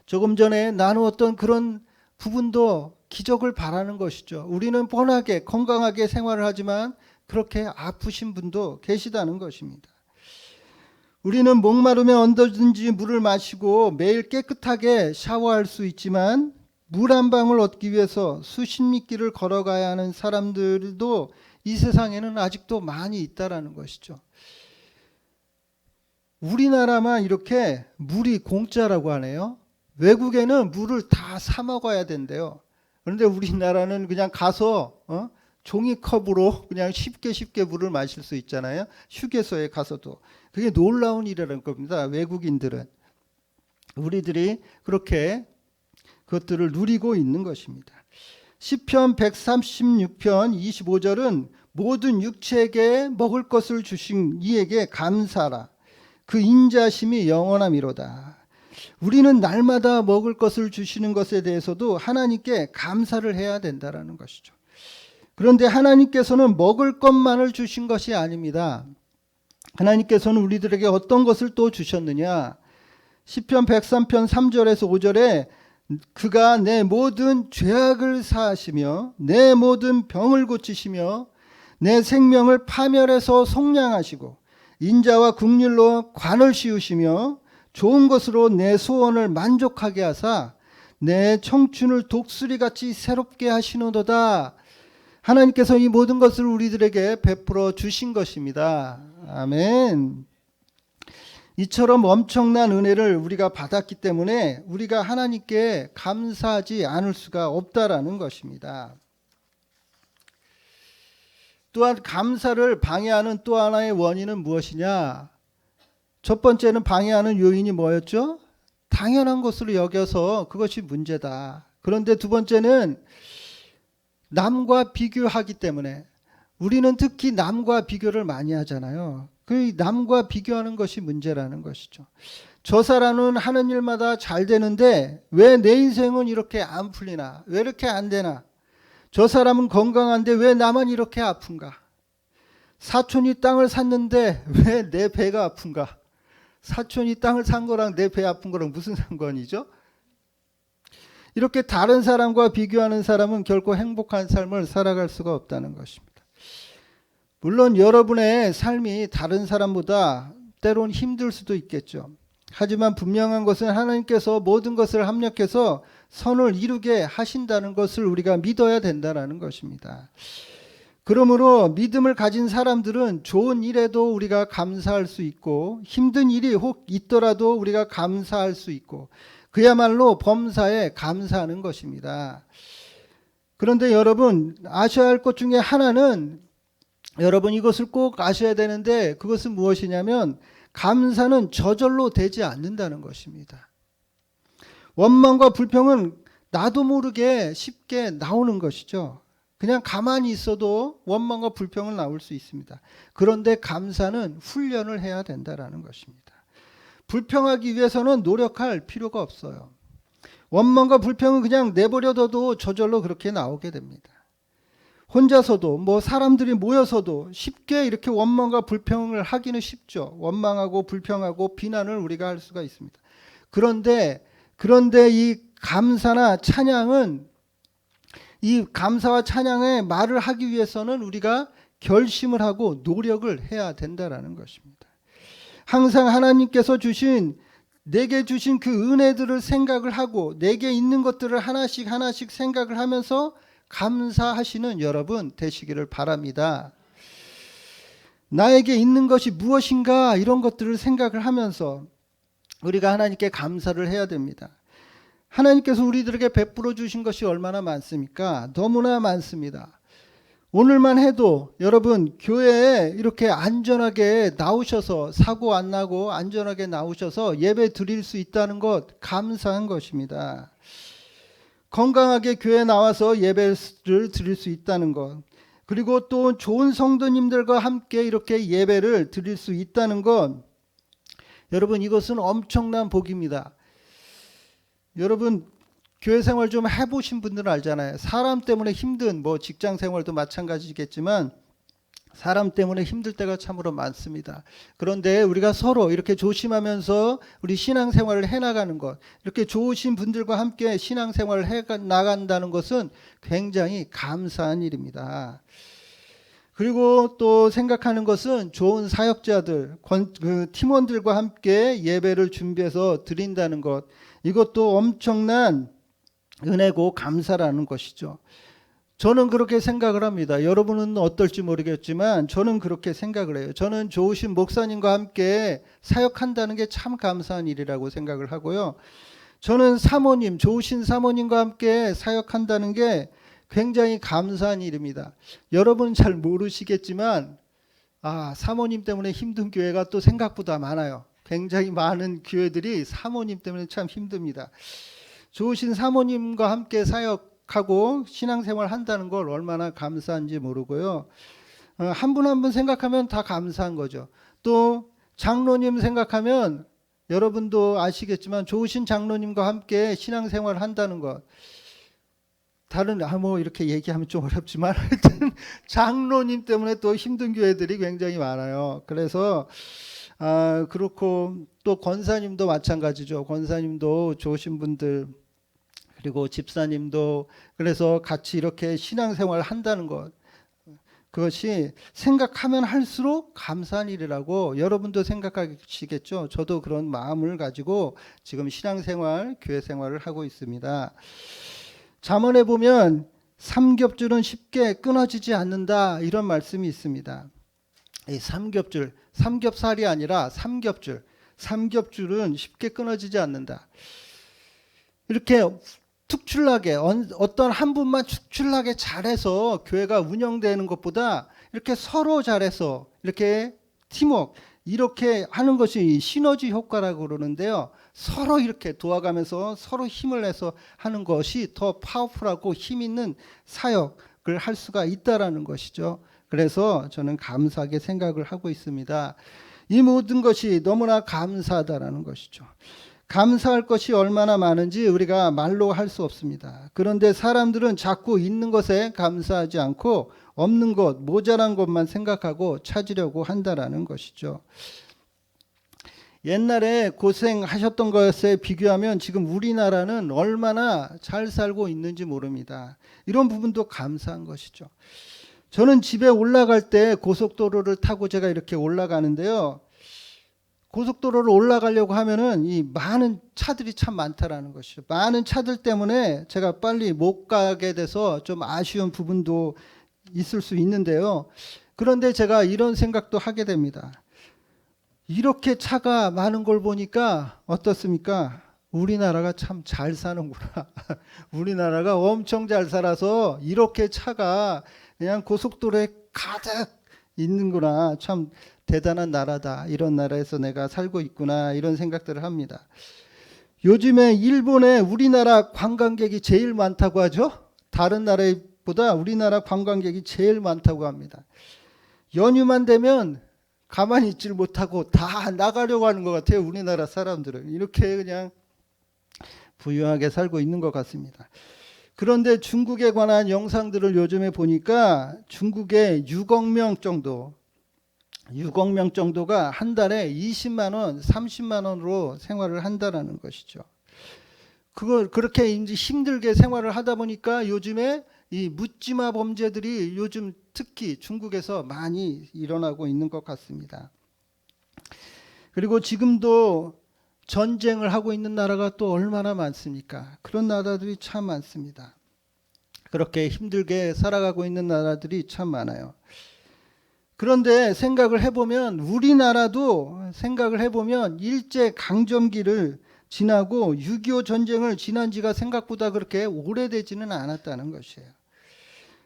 조금 전에 나누었던 그런 부분도 기적을 바라는 것이죠. 우리는 뻔하게 건강하게 생활을 하지만 그렇게 아프신 분도 계시다는 것입니다. 우리는 목마르면 언제든지 물을 마시고 매일 깨끗하게 샤워할 수 있지만 물 한 방울 얻기 위해서 수십 미끼를 걸어가야 하는 사람들도 이 세상에는 아직도 많이 있다라는 것이죠. 우리나라만 이렇게 물이 공짜라고 하네요. 외국에는 물을 다 사 먹어야 된대요. 그런데 우리나라는 그냥 가서 종이컵으로 그냥 쉽게 물을 마실 수 있잖아요. 휴게소에 가서도. 그게 놀라운 일이라는 겁니다. 외국인들은. 우리들이 그렇게 그것들을 누리고 있는 것입니다. 시편 136편 25절은 모든 육체에게 먹을 것을 주신 이에게 감사라. 그 인자심이 영원함이로다. 우리는 날마다 먹을 것을 주시는 것에 대해서도 하나님께 감사를 해야 된다는 것이죠. 그런데 하나님께서는 먹을 것만을 주신 것이 아닙니다. 하나님께서는 우리들에게 어떤 것을 또 주셨느냐. 시편 103편 3절에서 5절에 그가 내 모든 죄악을 사하시며 내 모든 병을 고치시며 내 생명을 파멸해서 속량하시고 인자와 긍휼로 관을 씌우시며 좋은 것으로 내 소원을 만족하게 하사 내 청춘을 독수리같이 새롭게 하시노도다. 하나님께서 이 모든 것을 우리들에게 베풀어 주신 것입니다. 아멘. 이처럼 엄청난 은혜를 우리가 받았기 때문에 우리가 하나님께 감사하지 않을 수가 없다라는 것입니다. 또한 감사를 방해하는 또 하나의 원인은 무엇이냐? 첫 번째는 방해하는 요인이 뭐였죠? 당연한 것으로 여겨서 그것이 문제다. 그런데 두 번째는 남과 비교하기 때문에 우리는 특히 남과 비교를 많이 하잖아요. 그 남과 비교하는 것이 문제라는 것이죠. 저 사람은 하는 일마다 잘 되는데 왜 내 인생은 이렇게 안 풀리나? 왜 이렇게 안 되나? 저 사람은 건강한데 왜 나만 이렇게 아픈가? 사촌이 땅을 샀는데 왜 내 배가 아픈가? 사촌이 땅을 산 거랑 내 배 아픈 거랑 무슨 상관이죠? 이렇게 다른 사람과 비교하는 사람은 결코 행복한 삶을 살아갈 수가 없다는 것입니다. 물론 여러분의 삶이 다른 사람보다 때론 힘들 수도 있겠죠. 하지만 분명한 것은 하나님께서 모든 것을 합력해서 선을 이루게 하신다는 것을 우리가 믿어야 된다는 것입니다. 그러므로 믿음을 가진 사람들은 좋은 일에도 우리가 감사할 수 있고 힘든 일이 혹 있더라도 우리가 감사할 수 있고 그야말로 범사에 감사하는 것입니다. 그런데 여러분 아셔야 할 것 중에 하나는 여러분 이것을 꼭 아셔야 되는데 그것은 무엇이냐면 감사는 저절로 되지 않는다는 것입니다. 원망과 불평은 나도 모르게 쉽게 나오는 것이죠. 그냥 가만히 있어도 원망과 불평은 나올 수 있습니다. 그런데 감사는 훈련을 해야 된다는 것입니다. 불평하기 위해서는 노력할 필요가 없어요. 원망과 불평은 그냥 내버려둬도 저절로 그렇게 나오게 됩니다. 혼자서도 사람들이 모여서도 쉽게 이렇게 원망과 불평을 하기는 쉽죠. 원망하고 불평하고 비난을 우리가 할 수가 있습니다. 그런데 이 감사나 찬양은 이 감사와 찬양의 말을 하기 위해서는 우리가 결심을 하고 노력을 해야 된다라는 것입니다. 항상 하나님께서 내게 주신 그 은혜들을 생각을 하고 내게 있는 것들을 하나씩 하나씩 생각을 하면서 감사하시는 여러분 되시기를 바랍니다. 나에게 있는 것이 무엇인가 이런 것들을 생각을 하면서 우리가 하나님께 감사를 해야 됩니다. 하나님께서 우리들에게 베풀어 주신 것이 얼마나 많습니까? 너무나 많습니다. 오늘만 해도 여러분 교회에 이렇게 안전하게 나오셔서 사고 안 나고 안전하게 나오셔서 예배 드릴 수 있다는 것 감사한 것입니다. 건강하게 교회에 나와서 예배를 드릴 수 있다는 것, 그리고 또 좋은 성도님들과 함께 이렇게 예배를 드릴 수 있다는 것, 여러분 이것은 엄청난 복입니다. 여러분 교회 생활 좀 해보신 분들은 알잖아요. 사람 때문에 힘든 직장 생활도 마찬가지겠지만 사람 때문에 힘들 때가 참으로 많습니다. 그런데 우리가 서로 이렇게 조심하면서 우리 신앙생활을 해나가는 것, 이렇게 좋으신 분들과 함께 신앙생활을 해나간다는 것은 굉장히 감사한 일입니다. 그리고 또 생각하는 것은 좋은 사역자들, 팀원들과 함께 예배를 준비해서 드린다는 것, 이것도 엄청난 은혜고 감사라는 것이죠. 저는 그렇게 생각을 합니다. 여러분은 어떨지 모르겠지만 저는 그렇게 생각을 해요. 저는 좋으신 목사님과 함께 사역한다는 게 참 감사한 일이라고 생각을 하고요. 저는 좋으신 사모님과 함께 사역한다는 게 굉장히 감사한 일입니다. 여러분은 잘 모르시겠지만 사모님 때문에 힘든 교회가 또 생각보다 많아요. 굉장히 많은 교회들이 사모님 때문에 참 힘듭니다. 좋으신 사모님과 함께 사역하고 신앙생활 한다는 걸 얼마나 감사한지 모르고요. 한 분 한 분 생각하면 다 감사한 거죠. 또 장로님 생각하면 여러분도 아시겠지만 좋으신 장로님과 함께 신앙생활 한다는 것, 다른 이렇게 얘기하면 좀 어렵지만 하여튼 장로님 때문에 또 힘든 교회들이 굉장히 많아요. 그래서 그렇고 또 권사님도 마찬가지죠. 권사님도 좋으신 분들, 그리고 집사님도, 그래서 같이 이렇게 신앙생활을 한다는 것, 그것이 생각하면 할수록 감사한 일이라고 여러분도 생각하시겠죠. 저도 그런 마음을 가지고 지금 신앙생활, 교회생활을 하고 있습니다. 잠언에 보면 삼겹줄은 쉽게 끊어지지 않는다 이런 말씀이 있습니다. 이 삼겹살이 아니라 삼겹줄은 쉽게 끊어지지 않는다. 이렇게 특출나게 어떤 한 분만 특출나게 잘해서 교회가 운영되는 것보다 이렇게 서로 잘해서 이렇게 팀워크 이렇게 하는 것이 시너지 효과라고 그러는데요. 서로 이렇게 도와가면서 서로 힘을 내서 하는 것이 더 파워풀하고 힘 있는 사역을 할 수가 있다라는 것이죠. 그래서 저는 감사하게 생각을 하고 있습니다. 이 모든 것이 너무나 감사하다라는 것이죠. 감사할 것이 얼마나 많은지 우리가 말로 할 수 없습니다. 그런데 사람들은 자꾸 있는 것에 감사하지 않고 없는 것, 모자란 것만 생각하고 찾으려고 한다라는 것이죠. 옛날에 고생하셨던 것에 비교하면 지금 우리나라는 얼마나 잘 살고 있는지 모릅니다. 이런 부분도 감사한 것이죠. 저는 집에 올라갈 때 고속도로를 타고 제가 이렇게 올라가는데요. 고속도로를 올라가려고 하면은 이 많은 차들이 참 많다라는 것이죠. 많은 차들 때문에 제가 빨리 못 가게 돼서 좀 아쉬운 부분도 있을 수 있는데요. 그런데 제가 이런 생각도 하게 됩니다. 이렇게 차가 많은 걸 보니까 어떻습니까? 우리나라가 참 잘 사는구나. 우리나라가 엄청 잘 살아서 이렇게 차가 그냥 고속도로에 가득 있는구나. 참 대단한 나라다. 이런 나라에서 내가 살고 있구나. 이런 생각들을 합니다. 요즘에 일본에 우리나라 관광객이 제일 많다고 하죠. 다른 나라보다 우리나라 관광객이 제일 많다고 합니다. 연휴만 되면 가만히 있질 못하고 다 나가려고 하는 것 같아요. 우리나라 사람들은 이렇게 그냥 부유하게 살고 있는 것 같습니다. 그런데 중국에 관한 영상들을 요즘에 보니까 중국에 6억 명 정도가 한 달에 20만 원, 30만 원으로 생활을 한다라는 것이죠. 그걸 그렇게 이제 힘들게 생활을 하다 보니까 요즘에 이 묻지마 범죄들이 요즘 특히 중국에서 많이 일어나고 있는 것 같습니다. 그리고 지금도 전쟁을 하고 있는 나라가 또 얼마나 많습니까? 그런 나라들이 참 많습니다. 그렇게 힘들게 살아가고 있는 나라들이 참 많아요. 그런데 생각을 해보면 우리나라도 생각을 해보면 일제 강점기를 지나고 6.25 전쟁을 지난 지가 생각보다 그렇게 오래되지는 않았다는 것이에요.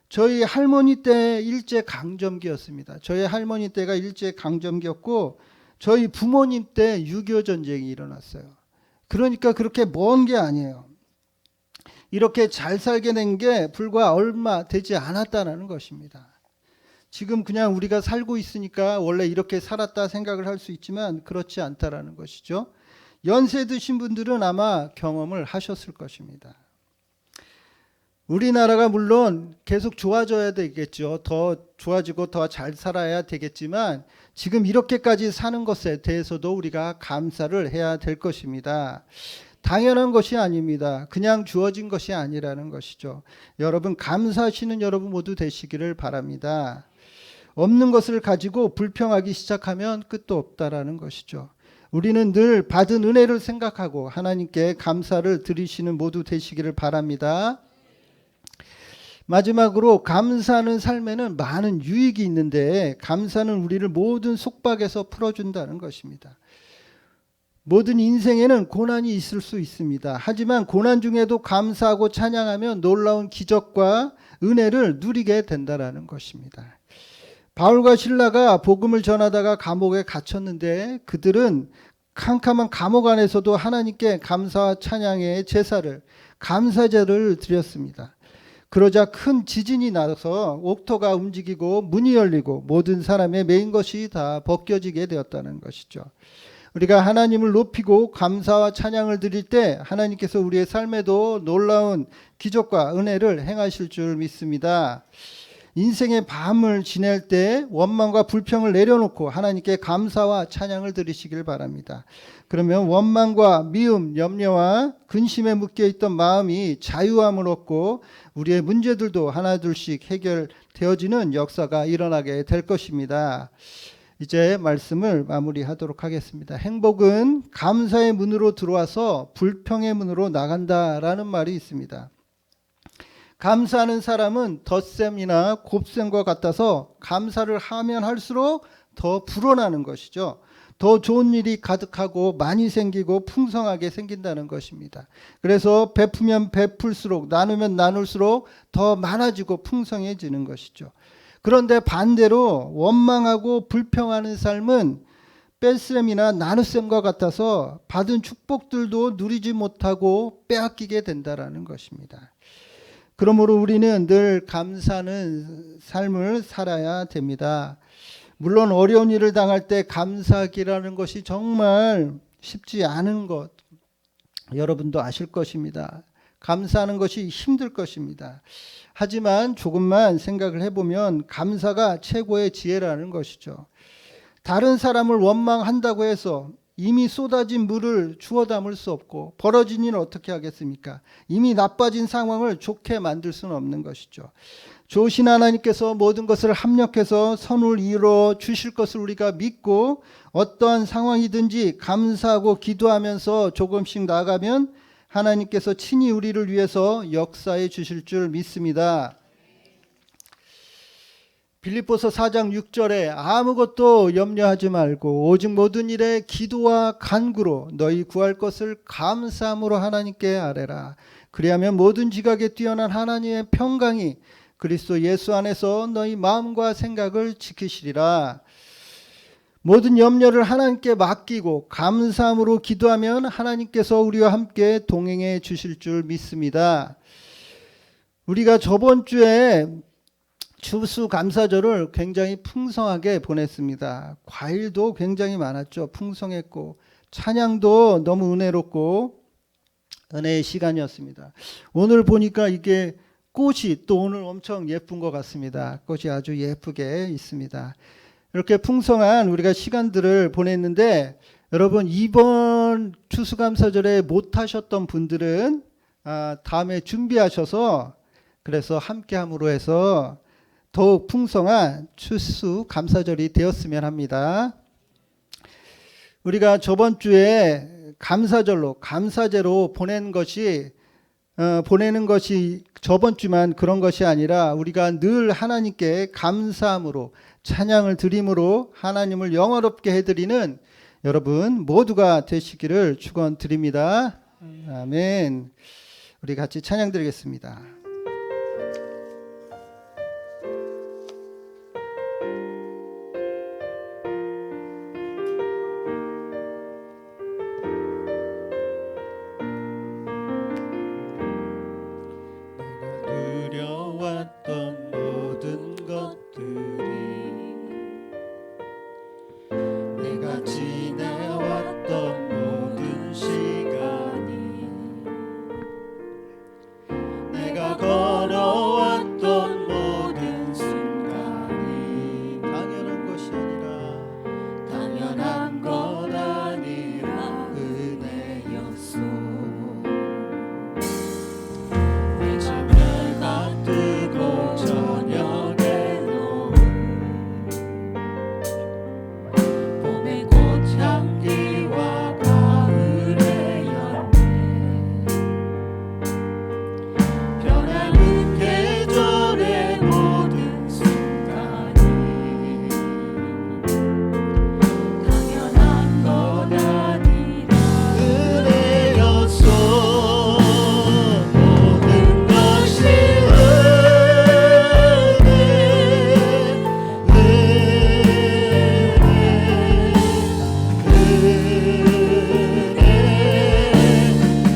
저희 할머니 때 일제 강점기였습니다. 저희 할머니 때가 일제 강점기였고 저희 부모님 때 6.25 전쟁이 일어났어요. 그러니까 그렇게 먼 게 아니에요. 이렇게 잘 살게 된 게 불과 얼마 되지 않았다는 것입니다. 지금 그냥 우리가 살고 있으니까 원래 이렇게 살았다 생각을 할 수 있지만 그렇지 않다라는 것이죠. 연세 드신 분들은 아마 경험을 하셨을 것입니다. 우리나라가 물론 계속 좋아져야 되겠죠. 더 좋아지고 더 잘 살아야 되겠지만 지금 이렇게까지 사는 것에 대해서도 우리가 감사를 해야 될 것입니다. 당연한 것이 아닙니다. 그냥 주어진 것이 아니라는 것이죠. 여러분 감사하시는 여러분 모두 되시기를 바랍니다. 없는 것을 가지고 불평하기 시작하면 끝도 없다라는 것이죠. 우리는 늘 받은 은혜를 생각하고 하나님께 감사를 드리시는 모두 되시기를 바랍니다. 마지막으로 감사하는 삶에는 많은 유익이 있는데 감사는 우리를 모든 속박에서 풀어준다는 것입니다. 모든 인생에는 고난이 있을 수 있습니다. 하지만 고난 중에도 감사하고 찬양하면 놀라운 기적과 은혜를 누리게 된다는 것입니다. 바울과 실라가 복음을 전하다가 감옥에 갇혔는데 그들은 캄캄한 감옥 안에서도 하나님께 감사와 찬양의 제사를 감사제를 드렸습니다. 그러자 큰 지진이 나서 옥토가 움직이고 문이 열리고 모든 사람의 매인 것이 다 벗겨지게 되었다는 것이죠. 우리가 하나님을 높이고 감사와 찬양을 드릴 때 하나님께서 우리의 삶에도 놀라운 기적과 은혜를 행하실 줄 믿습니다. 인생의 밤을 지낼 때 원망과 불평을 내려놓고 하나님께 감사와 찬양을 드리시길 바랍니다. 그러면 원망과 미움, 염려와 근심에 묶여있던 마음이 자유함을 얻고 우리의 문제들도 하나둘씩 해결되어지는 역사가 일어나게 될 것입니다. 이제 말씀을 마무리하도록 하겠습니다. 행복은 감사의 문으로 들어와서 불평의 문으로 나간다라는 말이 있습니다. 감사하는 사람은 덧셈이나 곱셈과 같아서 감사를 하면 할수록 더 불어나는 것이죠. 더 좋은 일이 가득하고 많이 생기고 풍성하게 생긴다는 것입니다. 그래서 베푸면 베풀수록 나누면 나눌수록 더 많아지고 풍성해지는 것이죠. 그런데 반대로 원망하고 불평하는 삶은 뺄셈이나 나눗셈과 같아서 받은 축복들도 누리지 못하고 빼앗기게 된다는 것입니다. 그러므로 우리는 늘 감사하는 삶을 살아야 됩니다. 물론 어려운 일을 당할 때 감사하기라는 것이 정말 쉽지 않은 것 여러분도 아실 것입니다. 감사하는 것이 힘들 것입니다. 하지만 조금만 생각을 해보면 감사가 최고의 지혜라는 것이죠. 다른 사람을 원망한다고 해서 이미 쏟아진 물을 주워 담을 수 없고 벌어진 일을 어떻게 하겠습니까? 이미 나빠진 상황을 좋게 만들 수는 없는 것이죠. 좋으신 하나님께서 모든 것을 합력해서 선을 이루어 주실 것을 우리가 믿고 어떠한 상황이든지 감사하고 기도하면서 조금씩 나아가면 하나님께서 친히 우리를 위해서 역사해 주실 줄 믿습니다. 빌립보서 4장 6절에 아무것도 염려하지 말고 오직 모든 일에 기도와 간구로 너희 구할 것을 감사함으로 하나님께 아뢰라. 그리하면 모든 지각에 뛰어난 하나님의 평강이 그리스도 예수 안에서 너희 마음과 생각을 지키시리라. 모든 염려를 하나님께 맡기고 감사함으로 기도하면 하나님께서 우리와 함께 동행해 주실 줄 믿습니다. 우리가 저번 주에 추수감사절을 굉장히 풍성하게 보냈습니다. 과일도 굉장히 많았죠. 풍성했고 찬양도 너무 은혜롭고 은혜의 시간이었습니다. 오늘 보니까 이게 꽃이 또 오늘 엄청 예쁜 것 같습니다. 꽃이 아주 예쁘게 있습니다. 이렇게 풍성한 우리가 시간들을 보냈는데 여러분 이번 추수감사절에 못하셨던 분들은 다음에 준비하셔서 그래서 함께함으로 해서 더욱 풍성한 추수 감사절이 되었으면 합니다. 우리가 저번 주에 감사절로 감사제로 보내는 것이 저번 주만 그런 것이 아니라 우리가 늘 하나님께 감사함으로 찬양을 드림으로 하나님을 영화롭게 해드리는 여러분 모두가 되시기를 축원드립니다. 아멘. 우리 같이 찬양 드리겠습니다. 누려왔던 모든 것들이 내가 지내왔던 모든 시간이 내가 걸어왔던 모든 순간이 당연한 것이 아니라 당연한 건 아니라 은혜였소. 해가 뜨고 저녁에 놓은 봄의 꽃향기와 가을의 열매 변하는 계절의 모든 순간이 당연한 건 아니라 은혜였소. 모든 것이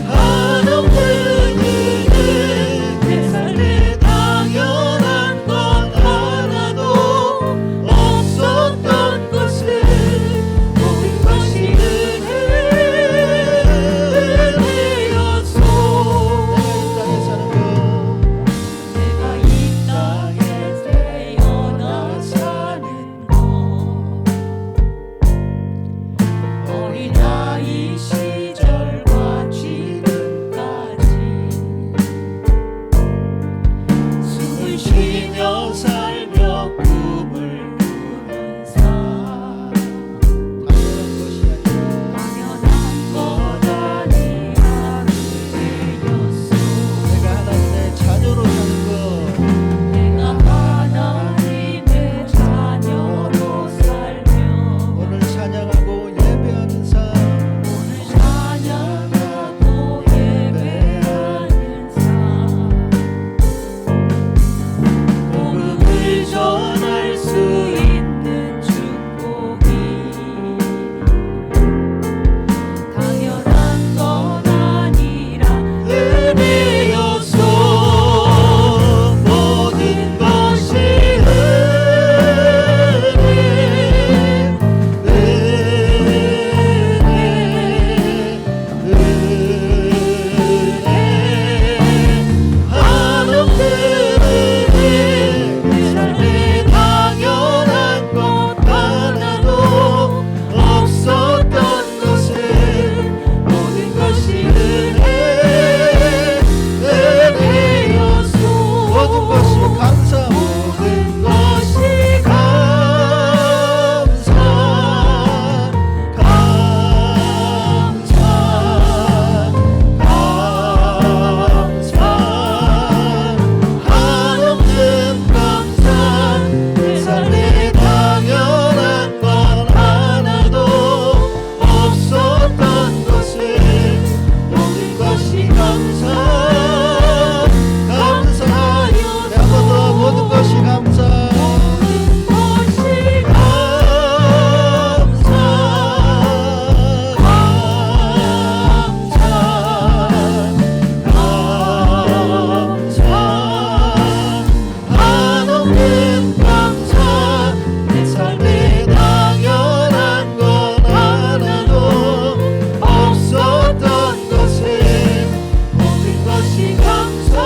한없는 은혜 내 삶에 당연한 것 하나도 없었던 것은 모든 것이 은혜였소. 내가 이 땅에 태어나 사는 것 어린아이 시절과 지금까지 숨을 쉬며 살며 꿈을 꾸는 삶 당연한 것 아니라 은혜였소. 내가 하나님의 자녀로 사는 것 내가 하나님의 자녀로 살며 오늘 찬양하고 예배하는 삶 오늘 찬양하고 예배하는 삶 복음을 전할 수 있는 축복이 당연한 건 아니라 은혜였소. 모든 것이 한없는 은혜 내 삶에 당연한 것 하나도 없었던 것은 모든 것이 은혜였소. 모든 것이 감사 모든 것이 감사 한없는 감사 내 삶에 당연한 것 하나도 없었던 것은 모든 것이 감사하여 내 한번 더 모든 것이 감사 한없는 감사 내 삶에 당연한 건 하나도 없었던 것은 모든 것이 감사였소.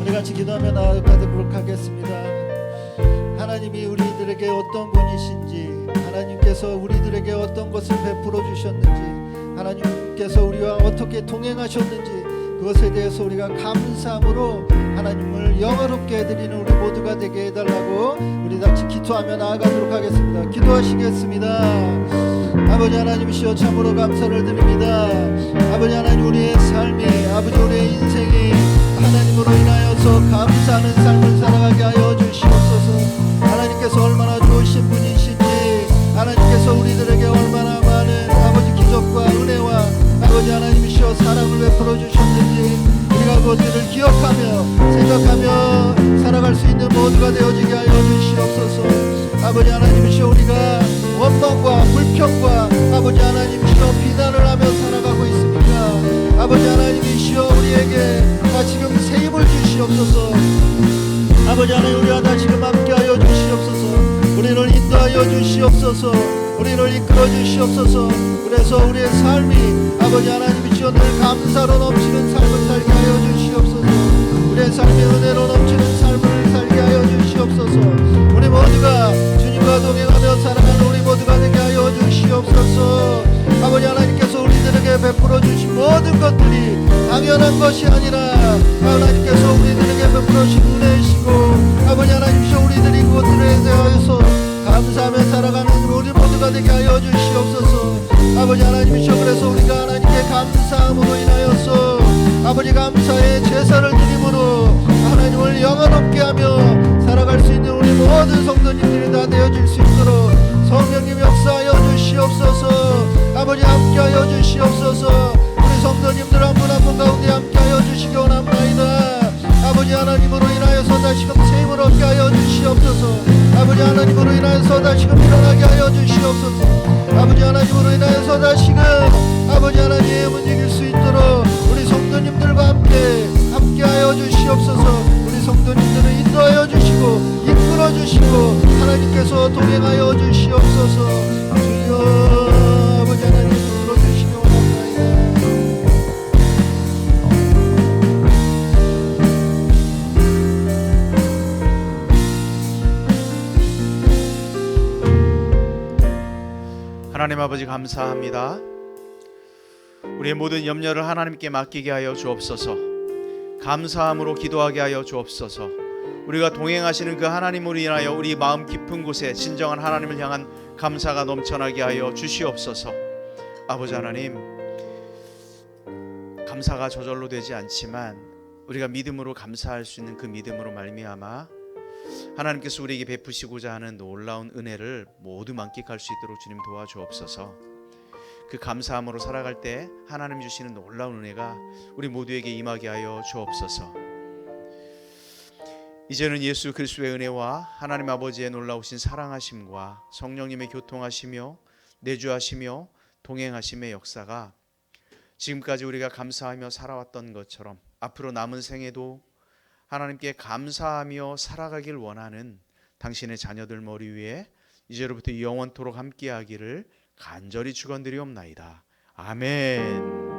우리 같이 기도하며 나아가도록 하겠습니다. 하나님이 우리들에게 어떤 분이신지 하나님께서 우리들에게 어떤 것을 베풀어 주셨는지 하나님 주님께서 우리와 어떻게 동행하셨는지 그것에 대해서 우리가 감사함으로 하나님을 영화롭게 해드리는 우리 모두가 되게 해달라고 우리 같이 기도하며 나아가도록 하겠습니다. 기도하시겠습니다. 아버지 하나님이시여 참으로 감사를 드립니다. 아버지 하나님 우리의 삶이 아버지 우리의 인생이 하나님으로 인하여서 감사하는 삶을 살아가게 하여 주시옵소서. 하나님께서 얼마나 좋으신 분이신지 하나님께서 우리들에게 얼마나 많은 아버지 기적과 은혜와 아버지 하나님이시여 사랑을 베풀어 주셨는지 우리가 그것들을 기억하며 생각하며 살아갈 수 있는 모두가 되어지게 하여 주시옵소서. 아버지 하나님이시여 우리가 원망과 불평과 아버지 하나님이시여 비난을 하며 살아가고 있습니까? 아버지 하나님이시여 우리에게 다 지금 새 힘을 주시옵소서. 아버지 하나님 우리와 다 지금 함께하여 주시옵소서. 우리를 인도하여 주시옵소서. 우리를 이끌어 주시옵소서. 그래서 우리의 삶이 아버지 하나님이시여 늘 감사로 넘치는 삶을 살게 하여 주시옵소서. 우리의 삶이 은혜로 넘치는 삶을 살게 하여 주시옵소서. 우리 모두가 주님과 동행하며 살아가는 우리 모두가 되게 하여 주시옵소서. 아버지 하나님께서 우리들에게 베풀어 주신 모든 것들이 당연한 것이 아니라 하나님께서 우리들에게 베풀어 주신 은혜이시고 아버지 하나님이시여 우리들이 그것들에 대하여서 감사하며 살아가는 우리 모두가 되게 하여 주시옵소서. 아버지 하나님이시여 그래서 우리가 하나님께 감사함으로 인하여서 아버지 감사의 제사를 드림으로 하나님을 영원롭게 하며 살아갈 수 있는 우리 모든 성도님들이 다 되어질 수 있도록 성령님 역사하여 주시옵소서. 아버지 함께하여 주시옵소서. 우리 성도님들 한 분 한 분 가운데 함께하여 주시기 원합니다. 아버지 하나님으로 인하여서 다시금 새 힘을 얻게 하여 주시옵소서. 아버지 하나님으로 인하여서 다시금 일어나게 하여 주시옵소서. 아버지 하나님으로 인하여서 다시금 아버지 하나님의 움직일 수 있도록 우리 성도님들과 함께하여 주시옵소서. 우리 성도님들을 인도하여 주시고 이끌어 주시고 하나님께서 동행하여 주시옵소서. 주여 아버지 하나님 이끌어 주시기 원합니다. 하나님 아버지 감사합니다. 우리의 모든 염려를 하나님께 맡기게 하여 주옵소서. 감사함으로 기도하게 하여 주옵소서. 우리가 동행하시는 그 하나님으로 인하여 우리 마음 깊은 곳에 진정한 하나님을 향한 감사가 넘쳐나게 하여 주시옵소서. 아버지 하나님, 감사가 저절로 되지 않지만 우리가 믿음으로 감사할 수 있는 그 믿음으로 말미암아 하나님께서 우리에게 베푸시고자 하는 놀라운 은혜를 모두 만끽할 수 있도록 주님 도와주옵소서. 그 감사함으로 살아갈 때 하나님 주시는 놀라운 은혜가 우리 모두에게 임하게 하여 주옵소서. 이제는 예수 그리스도의 은혜와 하나님 아버지의 놀라우신 사랑하심과 성령님의 교통하시며 내주하시며 동행하심의 역사가 지금까지 우리가 감사하며 살아왔던 것처럼 앞으로 남은 생에도 하나님께 감사하며 살아가길 원하는 당신의 자녀들 머리 위에 이제로부터 영원토록 함께하기를 간절히 축원드리옵나이다. 아멘.